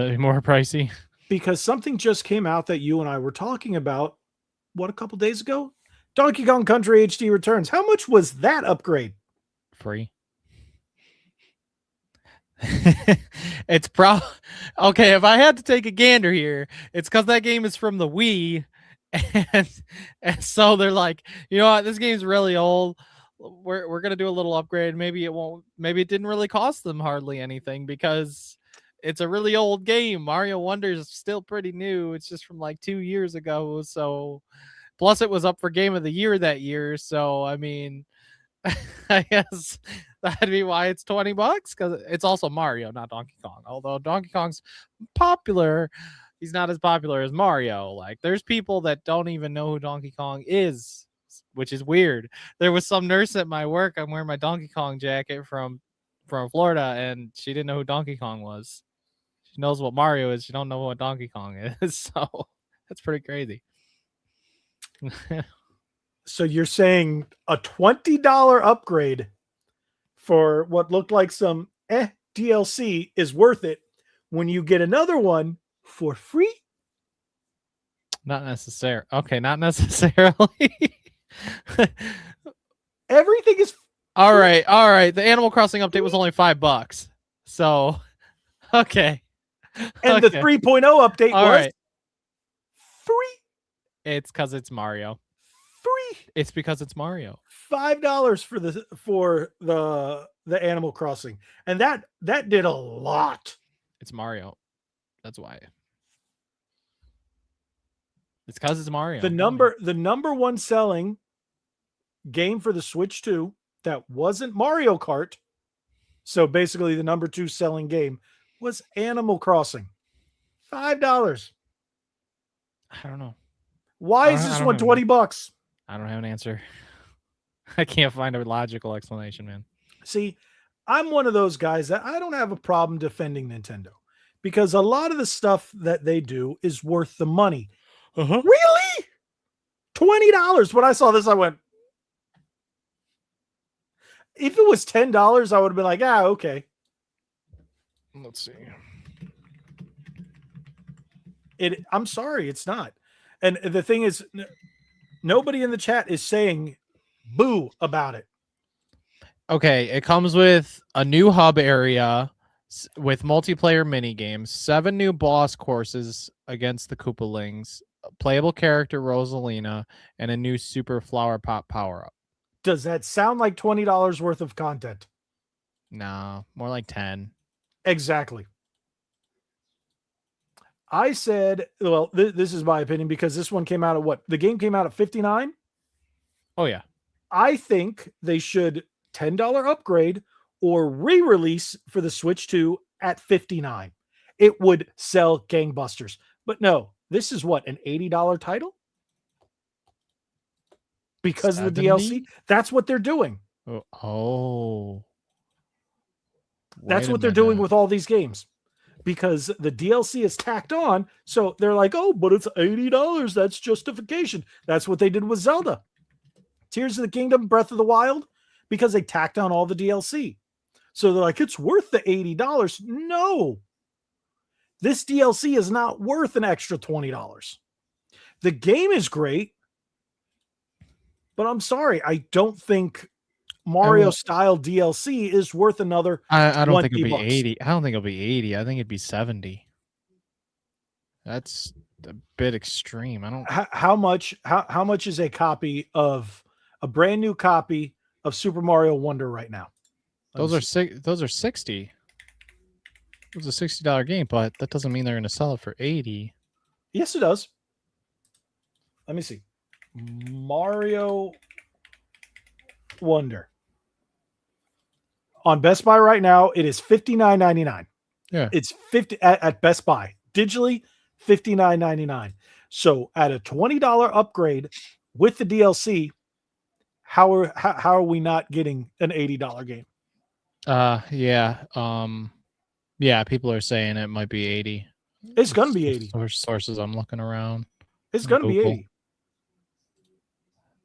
pricey. Because something just came out that you and I were talking about, what, a couple days ago? Donkey Kong Country HD Returns. How much was that upgrade? Free. It's okay. If I had to take a gander here, it's because that game is from the Wii, and so they're like, you know what, this game's really old. We're gonna do a little upgrade. Maybe it won't. Maybe it didn't really cost them hardly anything because it's a really old game. Mario Wonder is still pretty new. It's just from like 2 years ago. So, plus it was up for Game of the Year that year. So I mean, I guess that'd be why it's $20 because it's also Mario, not Donkey Kong. Although Donkey Kong's popular, he's not as popular as Mario. Like, there's people that don't even know who Donkey Kong is, which is weird. There was some nurse at my work. I'm wearing my Donkey Kong jacket from Florida, and she didn't know who Donkey Kong was. She knows what Mario is. She don't know what Donkey Kong is. So that's pretty crazy. So you're saying a $20 upgrade for what looked like some DLC is worth it when you get another one for free? Not necessarily. Okay, not necessarily. Everything is all right. The Animal Crossing update was only $5. So, okay. And the 3.0 update was free. It's because it's Mario. Free. It's because it's Mario. $5 for the Animal Crossing, and that did a lot. It's Mario. That's why. It's because it's Mario. The number one selling game for the Switch 2 that wasn't Mario Kart, so basically the number 2 selling game was Animal Crossing. $5. I don't know. Why is this one $20? I don't have an answer. I can't find a logical explanation, man. See, I'm one of those guys that I don't have a problem defending Nintendo because a lot of the stuff that they do is worth the money. Really? $20. When I saw this, I went, if it was $10, I would have been like, okay. Let's see. I'm sorry, it's not. And the thing is, nobody in the chat is saying boo about it. Okay, it comes with a new hub area with multiplayer mini games, 7 new boss courses against the Koopalings, a playable character Rosalina, and a new Super Flower Pop power up. Does that sound like $20 worth of content? No, more like 10. Exactly. I said, well, this is my opinion because this one came out at what? The game came out at 59. Oh yeah. I think they should $10 upgrade or re-release for the Switch 2 at 59. It would sell gangbusters. But no, this is what, an $80 title? Because of the 70? DLC? That's what they're doing. Oh. That's Wait a what they're doing minute. with all these games. Because the DLC is tacked on, so they're like, oh, but it's $80. That's justification. That's what they did with Zelda. Tears of the Kingdom, Breath of the Wild, because they tacked on all the DLC. So they're like, it's worth the $80. No. This DLC is not worth an extra $20. The game is great, but I'm sorry, I don't think Mario style DLC is worth another I don't think it'll be $20. 80. I don't think it'll be 80. I think it'd be 70. That's a bit extreme. I don't How much is a copy of a brand new copy of Super Mario Wonder right now? Those are 60. Those are $60 game, but that doesn't mean they're going to sell it for 80. Yes, it does. Let me see. Mario Wonder. On Best Buy right now, it is $59.99. Yeah. It's 50 at Best Buy. Digitally, $59.99. So at a $20 upgrade with the DLC, how are we not getting an $80 game? Yeah. Yeah, people are saying it might be 80. It's gonna be 80. Sources I'm looking around. It's gonna be 80.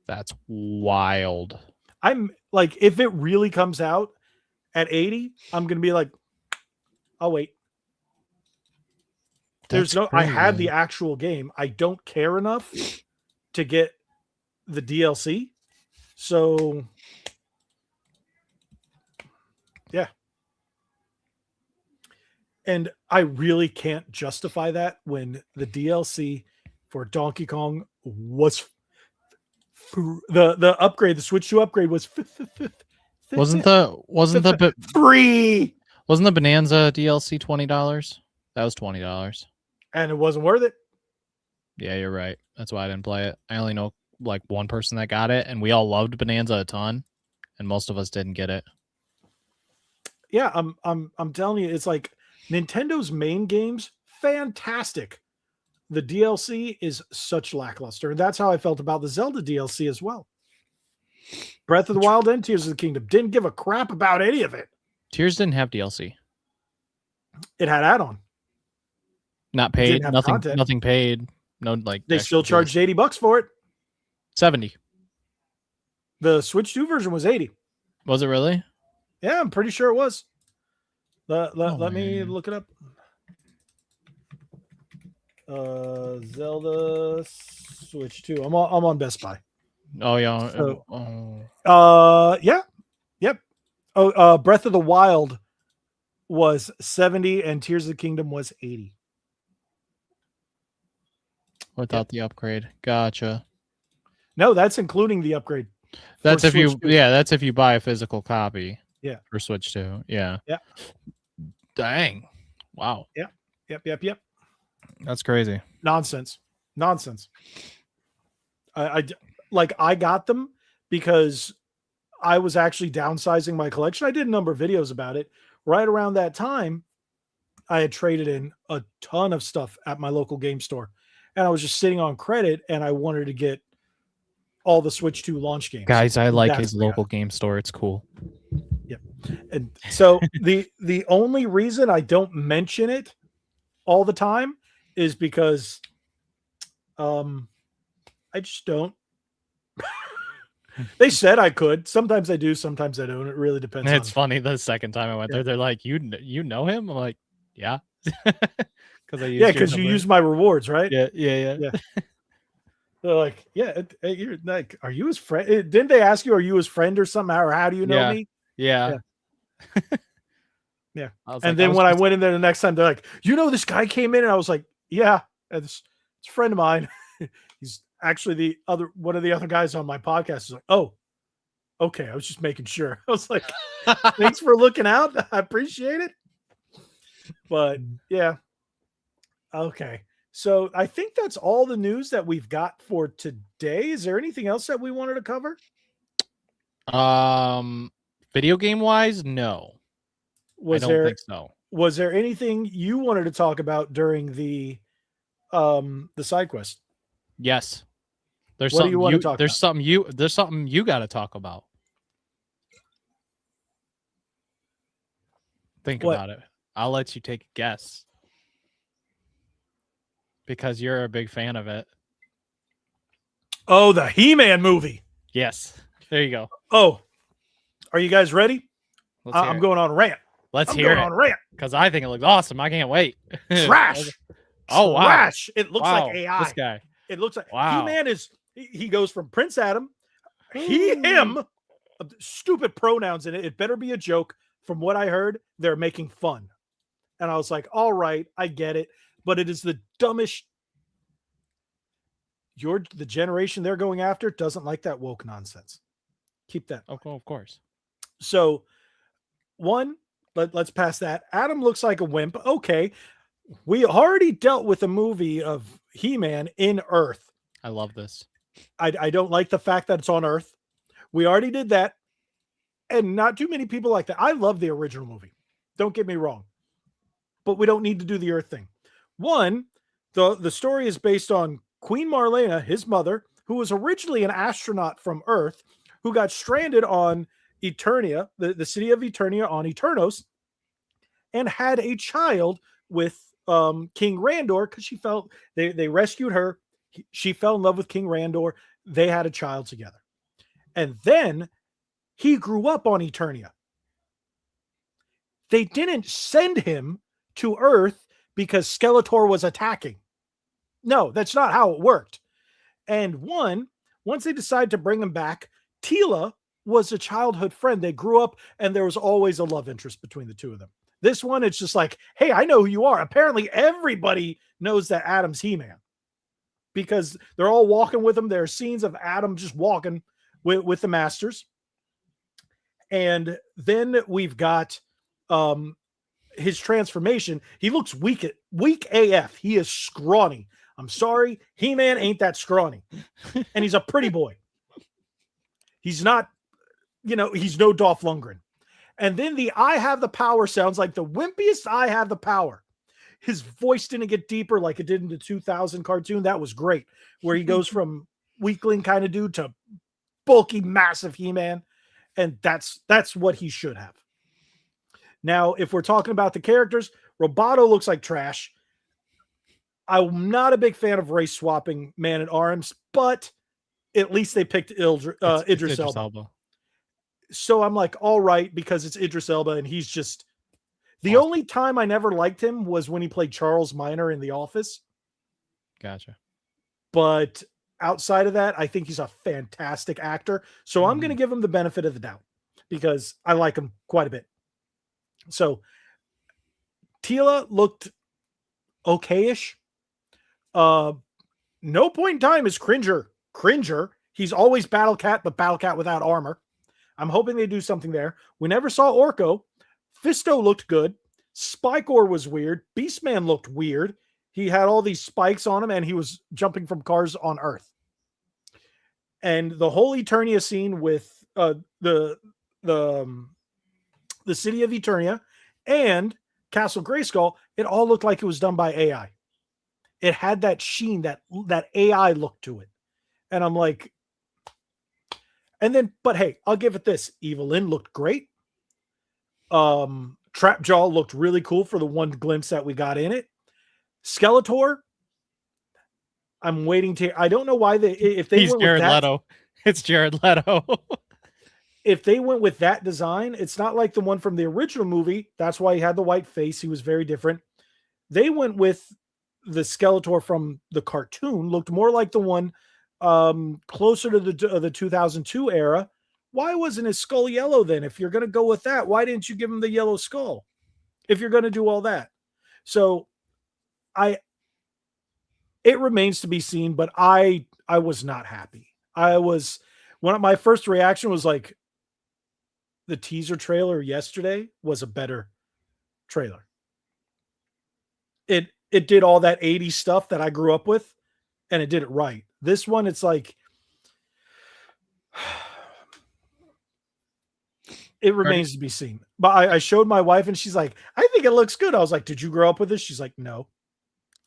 That's wild. I'm like, if it really comes out at 80, I'm gonna be like, I'll wait. I have the actual game. I don't care enough to get the DLC. So yeah. And I really can't justify that when the DLC for Donkey Kong was the upgrade, the Switch 2 upgrade was wasn't the free. Wasn't the Bonanza DLC $20? That was $20. And it wasn't worth it. Yeah, you're right. That's why I didn't play it. I only know like one person that got it, and we all loved Bonanza a ton, and most of us didn't get it. Yeah, I'm telling you, it's like Nintendo's main games, fantastic. The DLC is such lackluster. And that's how I felt about the Zelda DLC as well. Breath of the Wild and Tears of the Kingdom didn't give a crap about any of it. Tears didn't have DLC. It had add-on. Not paid. Nothing paid. No, like they still charged $80 for it. 70. The Switch 2 version was 80. Was it really? Yeah, I'm pretty sure it was. Let me look it up. Zelda Switch 2. I'm on Best Buy. Oh yeah. Yeah. Yep. Oh, Breath of the Wild was 70 and Tears of the Kingdom was 80. Without the upgrade. Gotcha. No, that's including the upgrade. That's if you that's if you buy a physical copy. Yeah. For Switch 2. Yeah. Yeah. Dang. Wow. Yep. That's crazy. Nonsense. I got them because I was actually downsizing my collection. I did a number of videos about it. Right around that time, I had traded in a ton of stuff at my local game store. And I was just sitting on credit and I wanted to get all the Switch 2 launch games. Guys, I like his local game store. It's cool. Yep. And so the only reason I don't mention it all the time is because I just don't. They said I could. Sometimes I do, sometimes I don't. It really depends. It's funny. The second time I went there, they're like, "You know him?" I'm like, "Yeah." Because you use my rewards, right? Yeah. They're like, "Yeah, you're like, are you his friend? Didn't they ask you, are you his friend or something? Or how do you know me?" Yeah. Yeah. And Then when I went in there the next time, they're like, this guy came in, and I was like, yeah, it's a friend of mine. He's actually one of the other guys on my podcast. Is like, oh, okay. I was just making sure. I was like, thanks for looking out. I appreciate it. But yeah. Okay. So I think that's all the news that we've got for today. Is there anything else that we wanted to cover? Video game wise, no. I don't think so. Was there anything you wanted to talk about during the side quest? Yes. There's what something do you want to talk there's about? There's something you got to talk about. Think about it. I'll let you take a guess. Because you're a big fan of it. Oh, the He-Man movie. Yes. There you go. Oh, are you guys ready? I'm going on a rant. Let's hear it. On a rant. Because I think it looks awesome. I can't wait. Trash. Oh, wow. Trash. It looks like AI. This guy. It looks like wow. He-Man he goes from Prince Adam, him, stupid pronouns in it. It better be a joke. From what I heard, they're making fun. And I was like, all right, I get it. But it is the dumbest. The generation they're going after doesn't like that woke nonsense. Keep that. Oh, of course. So, let's pass that. Adam looks like a wimp. Okay. We already dealt with a movie of He-Man in Earth. I love this. I don't like the fact that it's on Earth. We already did that. And not too many people like that. I love the original movie. Don't get me wrong. But we don't need to do the Earth thing. The story is based on Queen Marlena, his mother, who was originally an astronaut from Earth, who got stranded on Eternia, the city of Eternia on Eternos, and had a child with King Randor because she felt they rescued her. She fell in love with King Randor. They had a child together. And then he grew up on Eternia. They didn't send him to Earth because Skeletor was attacking. No, that's not how it worked. And once they decided to bring him back, Teela was a childhood friend. They grew up and there was always a love interest between the two of them. This one, it's just like, hey, I know who you are. Apparently everybody knows that Adam's He-Man because they're all walking with him. There are scenes of Adam just walking with the Masters. And then we've got his transformation. He looks weak AF. He is scrawny. I'm sorry, He-Man ain't that scrawny. And he's a pretty boy. He's not, he's no Dolph Lundgren. And then the I have the power sounds like the wimpiest I have the power. His voice didn't get deeper like it did in the 2000 cartoon. That was great. Where he goes from weakling kind of dude to bulky, massive He-Man. And that's what he should have. Now, if we're talking about the characters, Roboto looks like trash. I'm not a big fan of race swapping Man-at-Arms, but at least they picked Idris Elba. So I'm like, all right, because it's Idris Elba, and he's just the only time I never liked him was when he played Charles Minor in The Office. Gotcha. But outside of that, I think he's a fantastic actor. So I'm going to give him the benefit of the doubt because I like him quite a bit. So Teela looked okayish. No point in time is Cringer. He's always Battle Cat, but Battle Cat without armor. I'm hoping they do something there. We never saw Orko. Fisto looked good. Spikor was weird. Beastman looked weird. He had all these spikes on him, and he was jumping from cars on Earth. And the whole Eternia scene with the city of Eternia and Castle Grayskull, it all looked like it was done by AI. It had that sheen, that AI look to it. And I'm like, but hey, I'll give it this. Evelyn looked great. Trapjaw looked really cool for the one glimpse that we got in it. Skeletor, I'm waiting to. I don't know why if they He's went Jared with that, Leto. It's Jared Leto. If they went with that design, it's not like the one from the original movie. That's why he had the white face. He was very different. They went with the Skeletor from the cartoon. Looked more like the one closer to the 2002 era why wasn't his skull yellow then? If you're going to go with that, why didn't you give him the yellow skull? If you're going to do all that. So it remains to be seen, but I was not happy. My first reaction was like, the teaser trailer yesterday was a better trailer. It did all that 80s stuff that I grew up with, and it did it right. This one, it's like, it remains to be seen. But I showed my wife, and she's like, I think it looks good. I was like, did you grow up with this? She's like, no.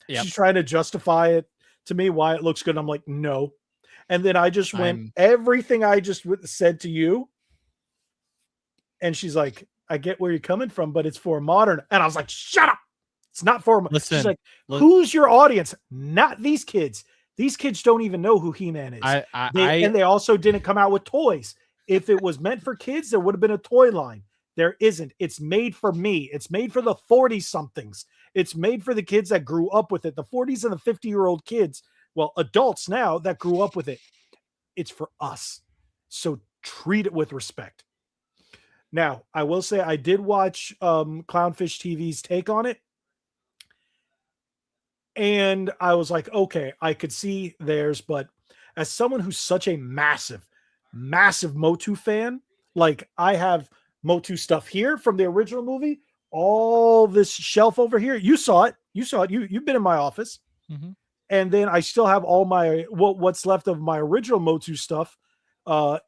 Yep. She's trying to justify it to me why it looks good. I'm like, no. And then I just went, everything I just said to you. And she's like, I get where you're coming from, but it's for modern. And I was like, shut up. It's not for listen. She's like, who's your audience? Not these kids. These kids don't even know who He-Man is. And they also didn't come out with toys. If it was meant for kids, there would have been a toy line. There isn't. It's made for me. It's made for the 40-somethings. It's made for the kids that grew up with it. The 40s and the 50-year-old kids, well, adults now that grew up with it. It's for us. So treat it with respect. Now, I will say I did watch Clownfish TV's take on it. And I was like, okay, I could see theirs, but as someone who's such a massive Motu fan, like I have Motu stuff here from the original movie, all this shelf over here. You saw it. You've been in my office. Mm-hmm. And then I still have all my, what's left of my original Motu stuff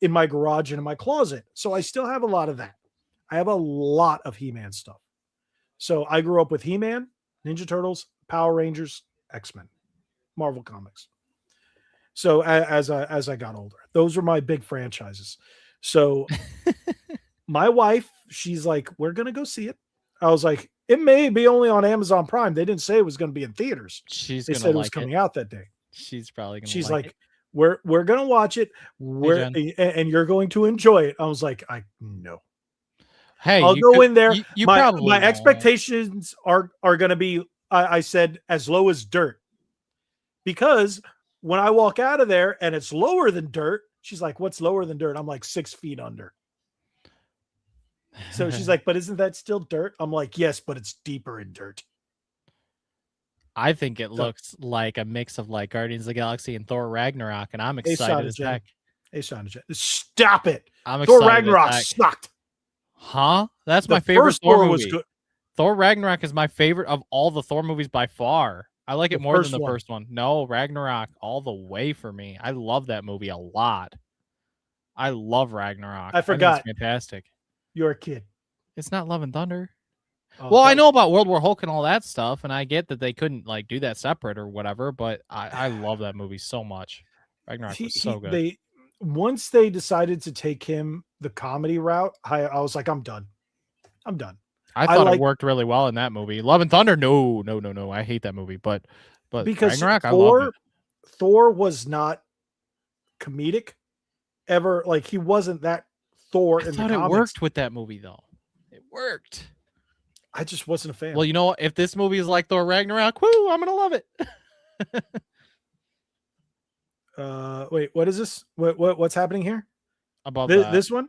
in my garage and in my closet. So I still have a lot of that. I have a lot of He-Man stuff. So I grew up with He-Man, Ninja Turtles, Power Rangers, X-Men, Marvel Comics. So as I got older, those were my big franchises. So my wife, she's like, we're going to go see it. I was like, it may be only on Amazon Prime. They didn't say it was going to be in theaters. They said it was coming out that day. She's probably going to She's like, we're going to watch it. And you're going to enjoy it. I was like, no. Hey, I'll go in there. My expectations are going to be, I said, as low as dirt. Because when I walk out of there and it's lower than dirt, she's like, what's lower than dirt? I'm like 6 feet under. So she's like, but isn't that still dirt? I'm like, yes, but it's deeper in dirt. I think it looks like a mix of like Guardians of the Galaxy and Thor Ragnarok, and I'm excited as heck. Stop it. I'm Thor Ragnarok sucked. Huh? That's my favorite Thor movie. Was good. Thor Ragnarok is my favorite of all the Thor movies by far. I like it more than the first one. No, Ragnarok all the way for me. I love that movie a lot. I love Ragnarok. I forgot. It's fantastic. You're a kid. It's not Love and Thunder. Well, I know about World War Hulk and all that stuff, and I get that they couldn't like do that separate or whatever, but I love that movie so much. Ragnarok was so good. Once they decided to take him the comedy route, I was like, I'm done. I thought it worked really well in that movie. Love and Thunder, no. I hate that movie, but because Ragnarok, I love it. Thor was not comedic ever. Like he wasn't that Thor. I thought it worked with that movie though. It worked. I just wasn't a fan. Well, you know what? If this movie is like Thor Ragnarok, whoo, I'm gonna love it. Wait, what is this? What's happening here? Above this one?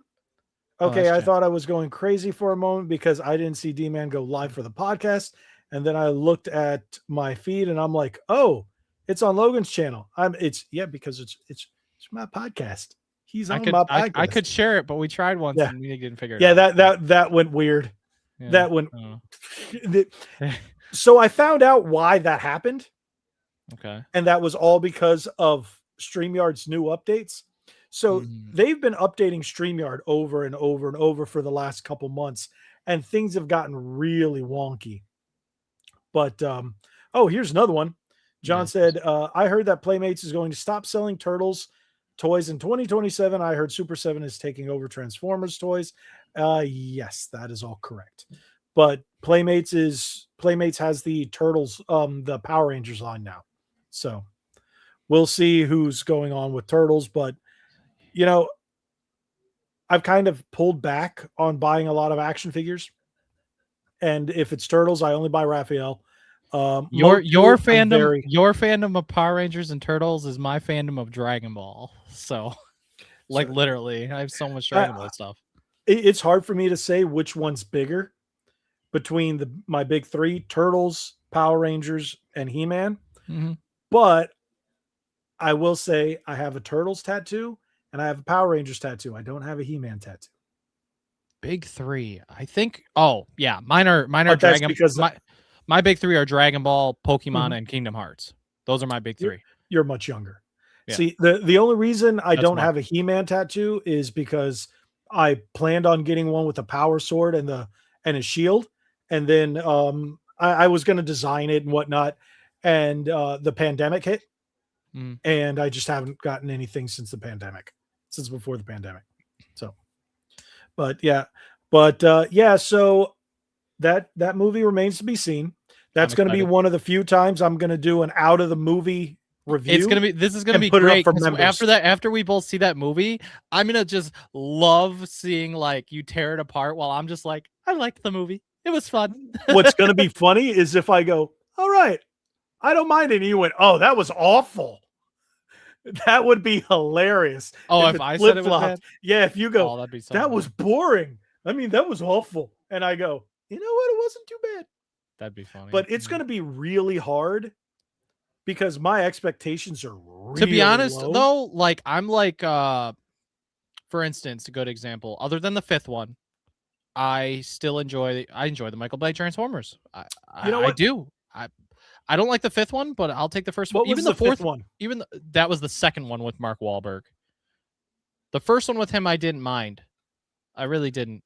Okay, I thought I was going crazy for a moment because I didn't see D-Man go live for the podcast, and then I looked at my feed and I'm like, oh, it's on Logan's channel. Because it's my podcast. He's on my podcast. I could share it, but we tried once and we didn't figure it out. Yeah, that went weird. Yeah. That went. So I found out why that happened. Okay. And that was all because of StreamYard's new updates. So they've been updating StreamYard over and over and over for the last couple months, and things have gotten really wonky. But here's another one. John said, I heard that Playmates is going to stop selling Turtles toys in 2027. I heard Super 7 is taking over Transformers toys. Yes, that is all correct. But Playmates has the Turtles, the Power Rangers line now. So we'll see who's going on with Turtles. But, you know, I've kind of pulled back on buying a lot of action figures. And if it's Turtles, I only buy Raphael. Your fandom of Power Rangers and Turtles is my fandom of Dragon Ball. So Like So, literally, I have so much Dragon Ball stuff. it's hard for me to say which one's bigger between my big three: Turtles, Power Rangers, and He-Man. Mhm. But I will say I have a Turtles tattoo and I have a Power Rangers tattoo. I don't have a He-Man tattoo. Big three, I think. Oh yeah, mine are But that's Dragon. because My big three are Dragon Ball, Pokemon, Mhm. and Kingdom Hearts. Those are my big three. you're much younger. Yeah. See, the only reason I That's don't smart. have a He-Man tattoo is because I planned on getting one with a power sword and a shield, and then I was going to design it and whatnot, and the pandemic hit, Mm. and I just haven't gotten anything since before the pandemic. So, but yeah, so that movie remains to be seen. That's I'm going to be excited. one of the few times I'm going to do an out of the movie review. This is gonna and be put it up great for 'cause members. after we both see that movie, I'm gonna just love seeing like you tear it apart while I'm just like, I liked the movie. It was fun. What's going to be funny is if I go, all right, I don't mind it. And you went, oh, that was awful. That would be hilarious. Oh, if it I said it was flip-flopped. bad? Yeah, if you go, Oh, that'd be so that funny. was boring. I mean, that was awful. And I go, you know what? It wasn't too bad. That'd be funny. But it's going to be really hard because my expectations are really to be honest low. though, like I'm like for instance, a good example, other than the fifth one, I still enjoy the Michael Bay Transformers. You know I what? do. I don't like the fifth one, but I'll take the first one. What was Even the the fourth fifth one? that was the second one with Mark Wahlberg. The first one with him I didn't mind. I really didn't.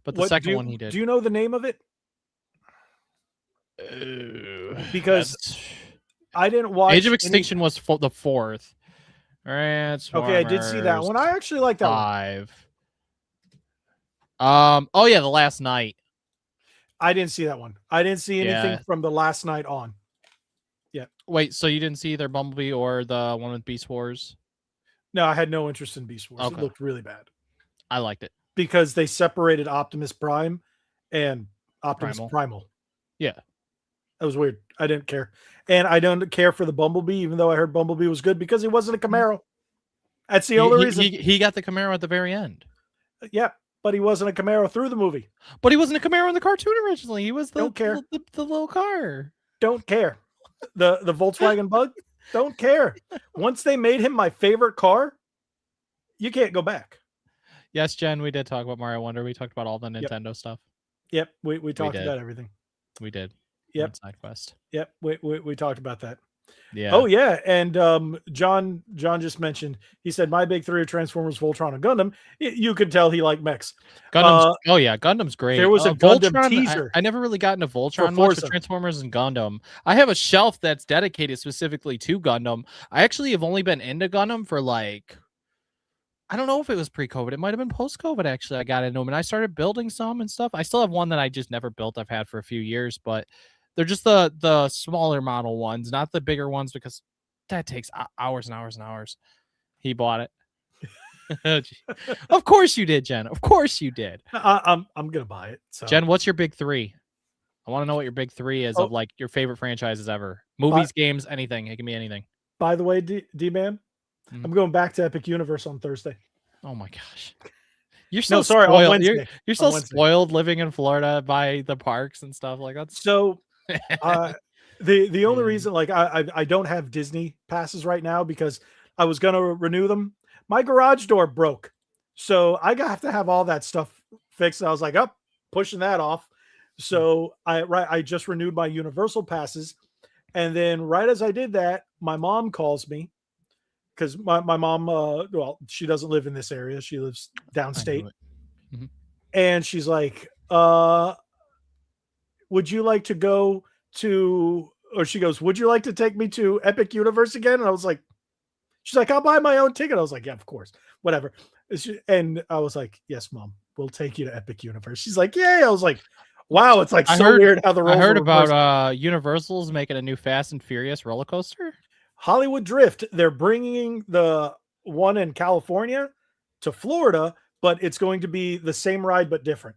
But the second one he did. Do you know the name of it? Because I didn't watch Age of Extinction was the fourth. Okay, I did see that one. I actually like that 5. Oh yeah, The Last Night. I didn't see that one. I didn't see anything Yeah. from the last night on. Yeah. Wait, so you didn't see either Bumblebee or the one with Beast Wars? No, I had no interest in Beast Wars. Okay. It looked really bad I liked it. because they separated Optimus Prime and Optimus Primal. Yeah. That was weird. I didn't care. And I don't care for the Bumblebee, even though I heard Bumblebee was good because he wasn't a Camaro. That's the only reason. He got the Camaro at the very end. Yeah, but he wasn't a Camaro through the movie. But he wasn't a Camaro in the cartoon originally. He was Don't care. The little car. Don't care. The Volkswagen Bug? Don't care. Once they made him my favorite car, you can't go back. Yes, Jen, we did talk about Mario Wonder. We talked about all the Nintendo stuff. Yep, we talked did. about everything. We did. Yep. Side quest. Yep, we talked about that. Yeah. Oh yeah, and John just mentioned. He said my big three are Transformers, Voltron, and Gundam. You could tell he liked mechs. Gundam's, oh yeah, Gundam's great. There was a Gundam Voltron, teaser. I never really got into Voltron much, Forza. but Transformers and Gundam. I have a shelf that's dedicated specifically to Gundam. I actually have only been into Gundam for like, I don't know if it was pre-COVID. It might have been post-COVID. Actually, I got into them and I started building some and stuff. I still have one that I just never built. I've had for a few years, but they're just the smaller model ones, not the bigger ones, because that takes hours and hours and hours. He bought it. Of course you did, Jen. Of course you did. I'm gonna buy it. So. Jen, what's your big three? I want to know what your big three is of like your favorite franchises ever. Movies, games, anything. It can be anything. By the way, D-Man, I'm going back to Epic Universe on Thursday. Oh my gosh. You're so sorry, spoiled. on Wednesday. You're so spoiled living in Florida by the parks and stuff like that. So the only reason, like, I don't have Disney passes right now because I was gonna renew them. My garage door broke, so I have to have all that stuff fixed. And I was like, pushing that off. So I just renewed my Universal passes, and then right as I did that, my mom calls me because my mom, well, she doesn't live in this area; she lives downstate, and she's like, would you like to go to, or she goes, would you like to take me to Epic Universe again? And I was like, she's like, I'll buy my own ticket. I was like, yeah, of course, whatever. And I was like, yes, Mom, we'll take you to Epic Universe. She's like, yay. I was like, wow, it's like weird how the roles I heard about Universal's making a new Fast and Furious roller coaster. Hollywood Drift. They're bringing the one in California to Florida, but it's going to be the same ride but different.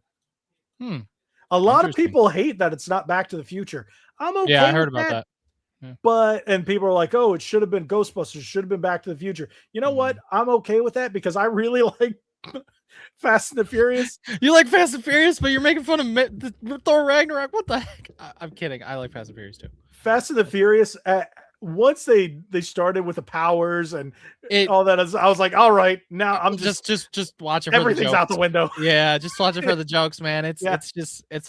A lot of people hate that it's not Back to the Future. I'm okay. Yeah, I heard about that. and people are like, oh, it should have been Ghostbusters, should have been Back to the Future. You know what? I'm okay with that because I really like Fast and the Furious. You like Fast and Furious, but you're making fun of Thor Ragnarok. What the heck? I'm kidding. I like Fast and Furious too. Fast and the Furious, once they started with the powers and all that, I was like, all right, now I'm just watch it. For everything's the out the window. Yeah, just watch it for the jokes, man. It's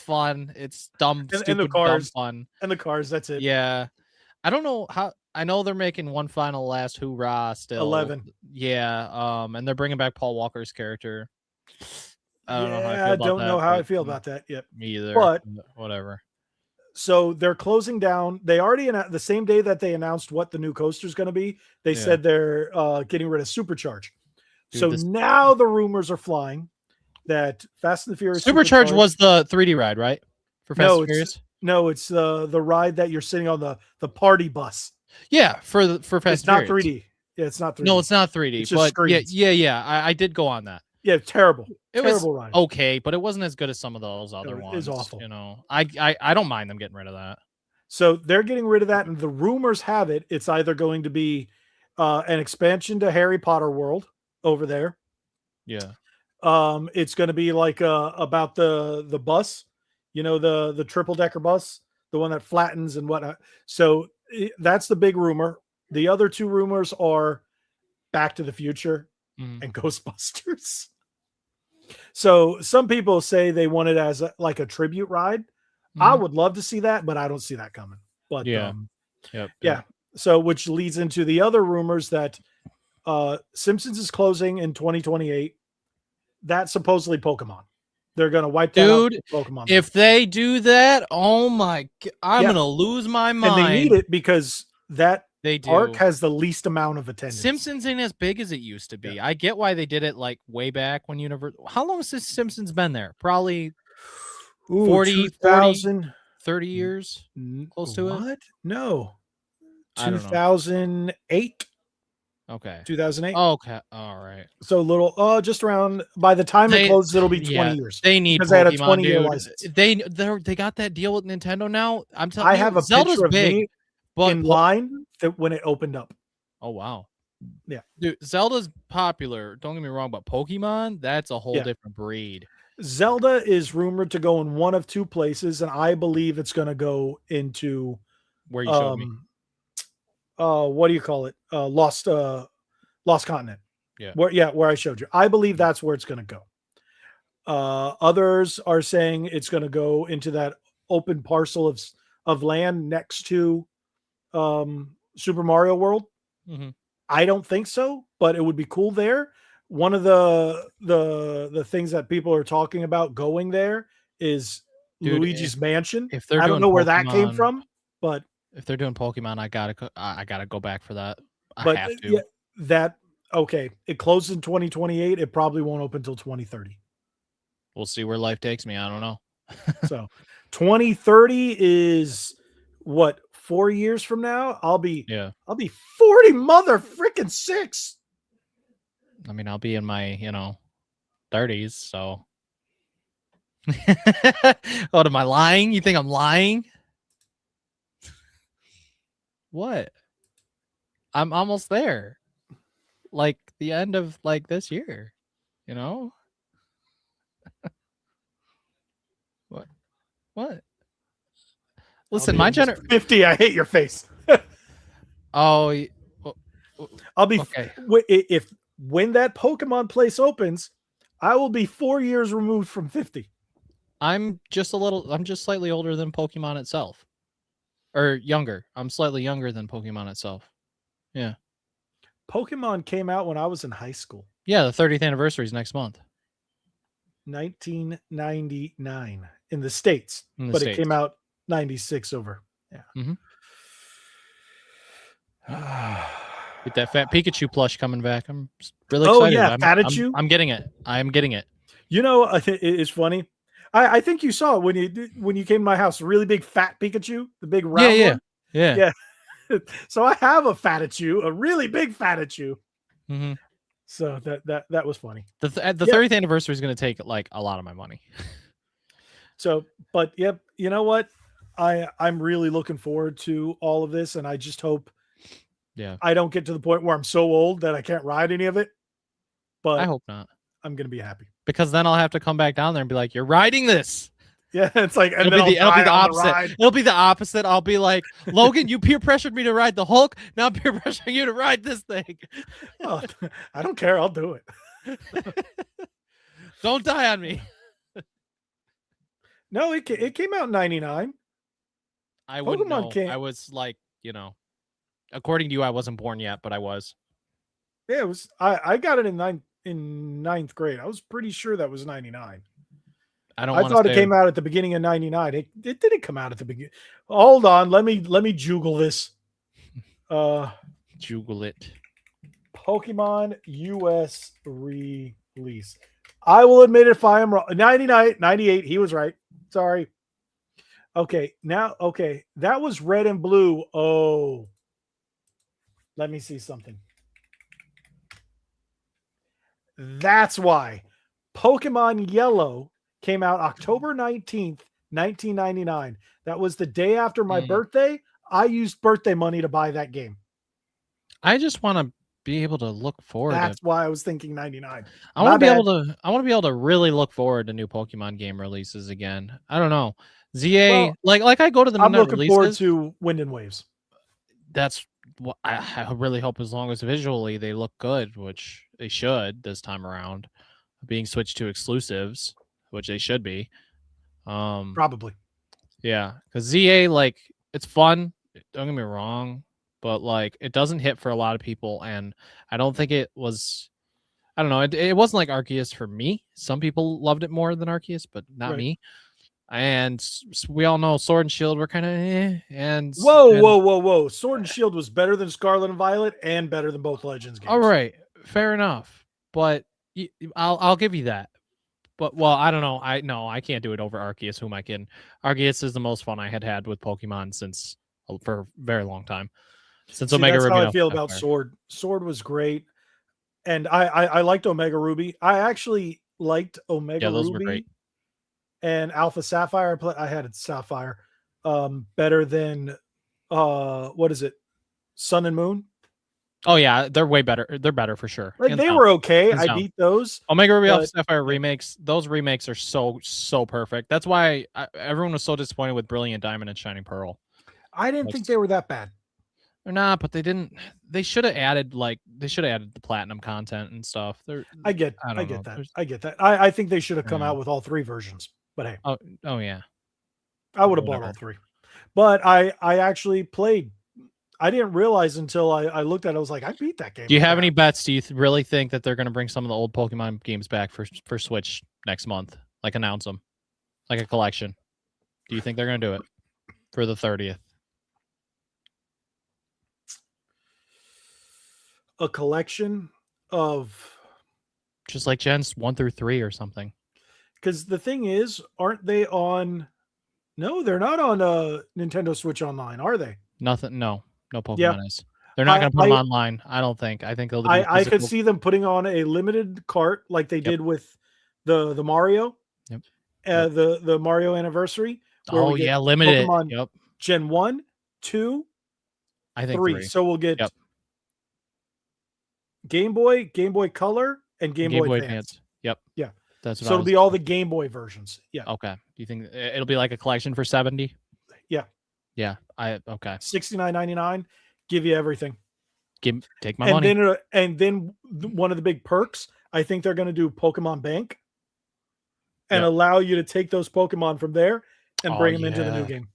fun. It's dumb, stupid, and the cars, dumb fun. And the cars, that's it. Yeah. I don't know how. I know they're making one final last hoorah still. 11. Yeah. And they're bringing back Paul Walker's character. I don't know how I feel I about don't that, know how I feel about that yet. Me either. But whatever. So they're closing down. They already the same day that they announced what the new coaster is going to be. They said they're getting rid of Supercharge. Dude, so now the rumors are flying that Fast and the Furious Supercharge was the 3D ride, right? For Fast and Furious. No, it's the ride that you're sitting on the party bus. Yeah, for Fast and Furious. It's not 3D. Yeah, it's not 3D. No, it's not 3D. It's just screens. Yeah. I did go on that. Yeah, terrible. It terrible was ride. Okay, but it wasn't as good as some of those other ones. It was awful. You know, I don't mind them getting rid of that. So they're getting rid of that, and the rumors have it it's either going to be an expansion to Harry Potter World over there. Yeah. It's going to be like about the bus, you know, the triple decker bus, the one that flattens and whatnot. So that's the big rumor. The other two rumors are Back to the Future and Ghostbusters. So some people say they want it as like a tribute ride. I would love to see that, but I don't see that coming. But yeah. So which leads into the other rumors that Simpsons is closing in 2028. That's supposedly Pokemon. They're going to wipe that out with Pokemon. If they do that, oh my God, I'm going to lose my mind. And they need it because that they do. arc has the least amount of attendance. Simpsons ain't as big as it used to be. Yeah. I get why they did it like way back when How long has this Simpsons been there? Probably 40, 30 years? Close to it? What? No. 2008. Okay. 2008. Okay. All right. So little, just around, by the time it closes, it'll be 20 years. They need because Pokemon, they had a 20-year license. They got that deal with Nintendo now. I'm telling you, I have a Zelda's picture of big, me but in line that when it opened up. Oh, wow. Yeah. Dude, Zelda's popular. Don't get me wrong, but Pokemon, that's a whole different breed. Zelda is rumored to go in one of two places, and I believe it's going to go into where you showed me. What do you call it? Lost Continent. Yeah. Where I showed you. I believe that's where it's going to go. Others are saying it's going to go into that open parcel of land next to Super Mario World. I don't think so, but it would be cool there. One of the things that people are talking about going there is Luigi's Mansion. If they're I don't know where that came from, but if they're doing Pokemon, I gotta go back for that. I have to. Yeah, okay. It closes in 2028. It probably won't open until 2030. We'll see where life takes me. I don't know. So 2030 is what, 4 years from now? I'll be 40 mother freaking 6. I mean, I'll be in my, 30s, so. What, am I lying? You think I'm lying? What? I'm almost there. Like the end of like this year, What? Listen, my 50. I hate your face. Oh, I'll be okay. When that Pokemon place opens, I will be 4 years removed from 50. I'm just slightly older than Pokemon itself. Or younger. I'm slightly younger than Pokemon itself. Yeah. Pokemon came out when I was in high school. Yeah, the 30th anniversary is next month. 1999 in the States. It came out 96 over. Yeah. Get that fat Pikachu plush coming back. I'm really excited. Oh yeah, Pikachu. I'm getting it. I'm getting it. It's funny. I think you saw it when you came to my house. A really big fat Pikachu, the big round one. Yeah. So I have a Fatachu, a really big Fatachu. So that was funny. The 30th anniversary is going to take like a lot of my money. So, but yep, you know what? I'm really looking forward to all of this, and I just hope Yeah, I don't get to the point where I'm so old that I can't ride any of it. But I hope not, I'm gonna be happy. because then I'll have to come back down there and be like, "You're riding this." Yeah, it's like, and It'll then be I'll the die on the opposite. ride. It'll be the opposite. I'll be like, "Logan, you peer pressured me to ride the Hulk. Now I'm peer pressuring you to ride this thing." Oh, I don't care. I'll do it. Don't die on me. No, it came out in '99. I wouldn't Pokemon know. came. I was like, according to you, I wasn't born yet, but I was. Yeah, it was. I got it in ninth grade. I was pretty sure that was '99. I don't I want to thought say it came out at the beginning of '99. It didn't come out at the beginning. Hold on, let me juggle this. Juggle it. Pokemon US release. I will admit if I am wrong. 99, 98. He was right. Sorry. Okay, that was red and blue. Oh, let me see something. That's why Pokemon Yellow came out October 19th, 1999. That was the day after my birthday. I used birthday money to buy that game. I just want to be able to look forward. That's why I was thinking 99. I want to be able to really look forward to new Pokemon game releases again. I don't know. ZA, like I go to the I'm midnight looking forward releases. to Wind and Waves. That's what I really hope, as long as visually they look good, which they should this time around, being switched to exclusives, which they should be. Probably. Yeah, because ZA, like, it's fun. Don't get me wrong, but like it doesn't hit for a lot of people, and I don't think it was. I don't know. It wasn't like Arceus for me. Some people loved it more than Arceus, but not me. And we all know Sword and Shield were kind of and whoa. Sword and Shield was better than Scarlet and Violet and better than both Legends games. All right, fair enough. But I'll give you that. But I don't know. I can't do it over Arceus. Who am I kidding? Arceus is the most fun I had with Pokemon since for a very long time. Since Omega Ruby. That's how I feel about Sword. Sword was great, and I liked Omega Ruby. I actually liked Omega those Ruby. Were great. And Alpha Sapphire. I had Sapphire better than what is it? Sun and Moon. Oh yeah, they're way better. They're better for sure. Like, they were okay. I beat those. Omega Ruby Alpha Sapphire remakes. Those remakes are so perfect. That's why everyone was so disappointed with Brilliant Diamond and Shining Pearl. I didn't think they were that bad. They're not, but they didn't. They should have added the platinum content and stuff. I get that. I think they should have come out with all three versions. But hey, oh yeah, I would have bought all three. But I actually played. I didn't realize until I looked at it. I was like, I beat that game. Do you have any bets? Do you really think that they're going to bring some of the old Pokemon games back for Switch next month? Like, announce them, like a collection. Do you think they're going to do it for the 30th? A collection of just like Gens 1 through 3 or something. Because the thing is, aren't they on? No, they're not on Nintendo Switch Online, are they? Nothing. No Pokemon is. They're not going to put them online. I don't think. I think they'll. I could see them putting on a limited cart like they did with the Mario. Yep. The Mario Anniversary. Oh yeah, limited. Pokemon Yep. Gen 1, 2, I think 3. So we'll get Game Boy Color, and Game Boy Advance. Yep. Yeah. That's what so it'll be all the Game Boy versions. Yeah. Okay. Do you think it'll be like a collection for 70? Yeah. Yeah. Okay. $69.99. Give you everything. Take my money. And then one of the big perks, I think they're going to do Pokemon Bank and allow you to take those Pokemon from there and bring them into the new game.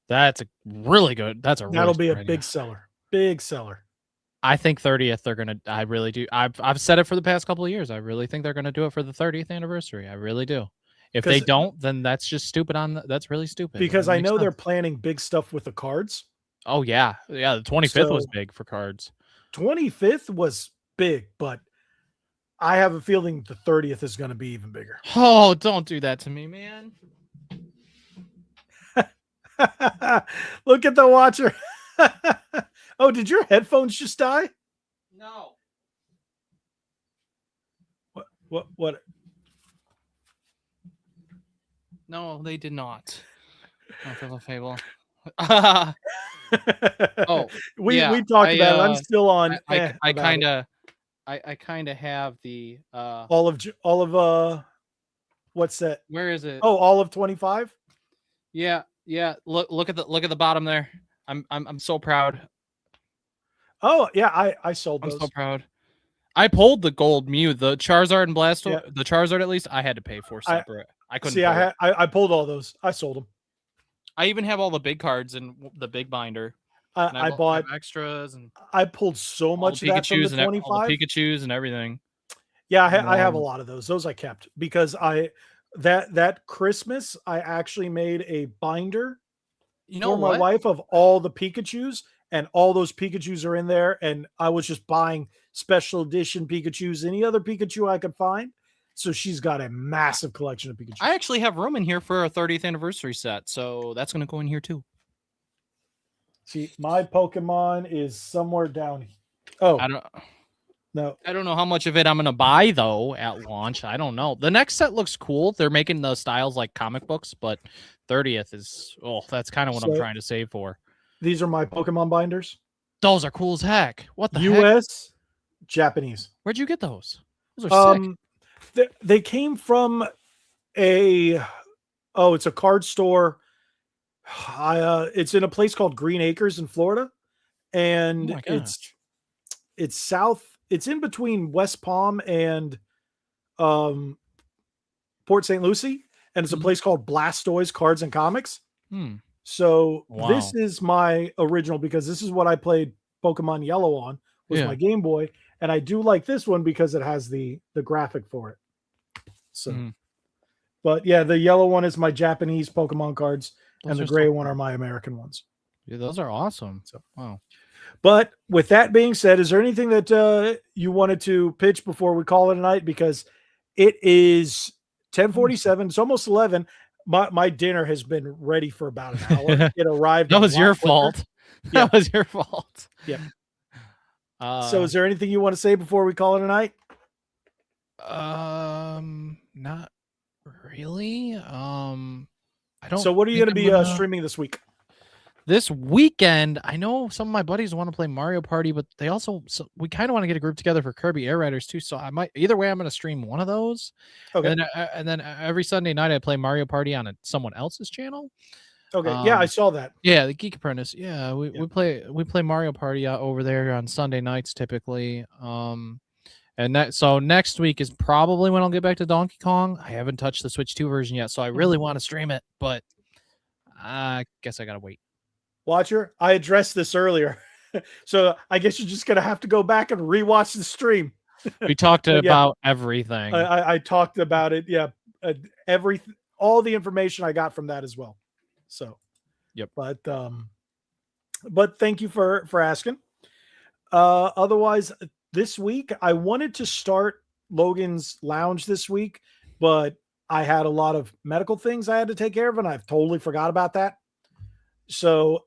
That's a really good. That'll be a big seller. Big seller. I think 30th they're gonna. I really do. I've said it for the past couple of years. I really think they're gonna do it for the 30th anniversary. I really do. If they don't, then that's just stupid. That's really stupid. Because I know they're planning big stuff with the cards. Oh yeah. The 25th was big for cards. 25th was big, but I have a feeling the 30th is going to be even bigger. Oh, don't do that to me, man. Look at the watcher. Oh, did your headphones just die? No. What? No, they did not. for Fable. Oh, we yeah, talked about it. I'm still on. I kind of have the all of what's that? Where is it? Oh, all of 25. Yeah. Look at the bottom there. I'm so proud. Oh yeah, I sold those. I'm so proud. I pulled the gold Mew, the Charizard and Blastoise. Yeah. The Charizard, at least, I had to pay for separate. I couldn't see. I pulled all those. I sold them. I even have all the big cards in the big binder. I bought extras, and I pulled so much of that from the 25. All the Pikachus and everything. Yeah, I have a lot of those. Those I kept because that Christmas I actually made a binder for my wife of all the Pikachus, and all those Pikachus are in there. And I was just buying special edition Pikachus, any other Pikachu I could find. So she's got a massive collection of Pikachu. I actually have room in here for a 30th anniversary set, so that's going to go in here too. See, my Pokemon is somewhere down here. Oh, I don't know how much of it I'm going to buy though at launch. I don't know. The next set looks cool. They're making the styles like comic books, but 30th is that's kind of what I'm trying to save for. These are my Pokemon binders. Those are cool as heck. What the US, heck? Japanese. Where'd you get those? Those are sick. They came from it's a card store. It's in a place called Green Acres in Florida, and it's south. It's in between West Palm and Port St. Lucie, and it's a place called Blastoise Cards and Comics. So this is my original because this is what I played Pokemon Yellow on was my Game Boy, and I do like this one because it has the graphic for it. So, but yeah, the yellow one is my Japanese Pokemon cards, and the gray one are my American ones. Yeah, those are awesome. So, wow. But with that being said, is there anything that you wanted to pitch before we call it a night? Because it is 10:47. It's almost 11. My dinner has been ready for about an hour. It arrived. That was your fault. Yeah. That was your fault. Yeah. So is there anything you want to say before we call it a night? Not really. I don't. So what are you going to be streaming this week? This weekend, I know some of my buddies want to play Mario Party, but they also we kind of want to get a group together for Kirby Air Riders too. So I might either way. I'm going to stream one of those. Okay. And then every Sunday night I play Mario Party on someone else's channel. Okay. Yeah, I saw that. Yeah, the Geek Apprentice. Yeah, we play Mario Party over there on Sunday nights typically. And so next week is probably when I'll get back to Donkey Kong. I haven't touched the Switch 2 version yet, so I really want to stream it, but I guess I gotta wait. Watcher, I addressed this earlier, so I guess you're just gonna have to go back and rewatch the stream. We talked about everything. I talked about it. Yeah, all the information I got from that as well. So, yep. But thank you for asking. Otherwise, this week I wanted to start Logan's Lounge this week, but I had a lot of medical things I had to take care of, and I've totally forgot about that. So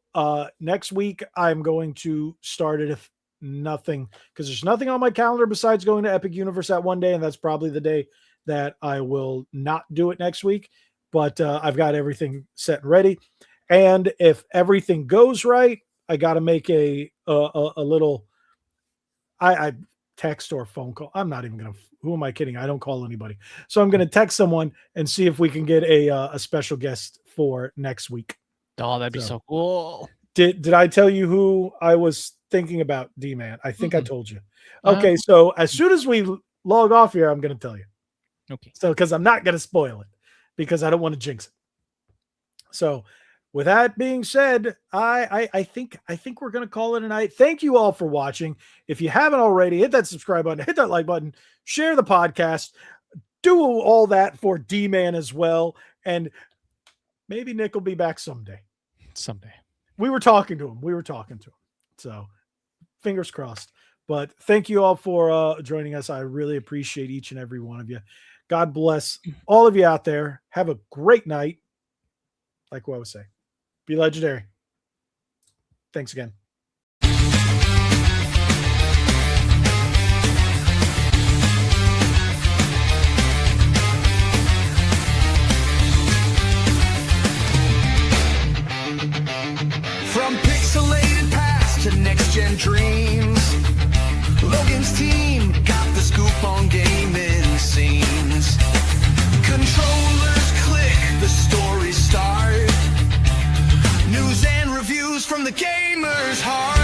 next week I'm going to start it if nothing, because there's nothing on my calendar besides going to Epic Universe that one day, and that's probably the day that I will not do it next week. But I've got everything set and ready, and if everything goes right, I got to make a little I text or phone call. I'm not even gonna. Who am I kidding? I don't call anybody. So I'm gonna text someone and see if we can get a special guest for next week. Oh, that'd be so cool. Did I tell you who I was thinking about, D-Man? I think I told you. Okay, so as soon as we log off here, I'm gonna tell you. Okay. So because I'm not gonna spoil it because I don't want to jinx it. So with that being said, I think we're going to call it a night. Thank you all for watching. If you haven't already, hit that subscribe button, hit that like button, share the podcast, do all that for D-Man as well. And maybe Nick will be back someday. Someday. We were talking to him. So fingers crossed. But thank you all for joining us. I really appreciate each and every one of you. God bless all of you out there. Have a great night. Like what I was saying. Be legendary. Thanks again. the gamer's heart.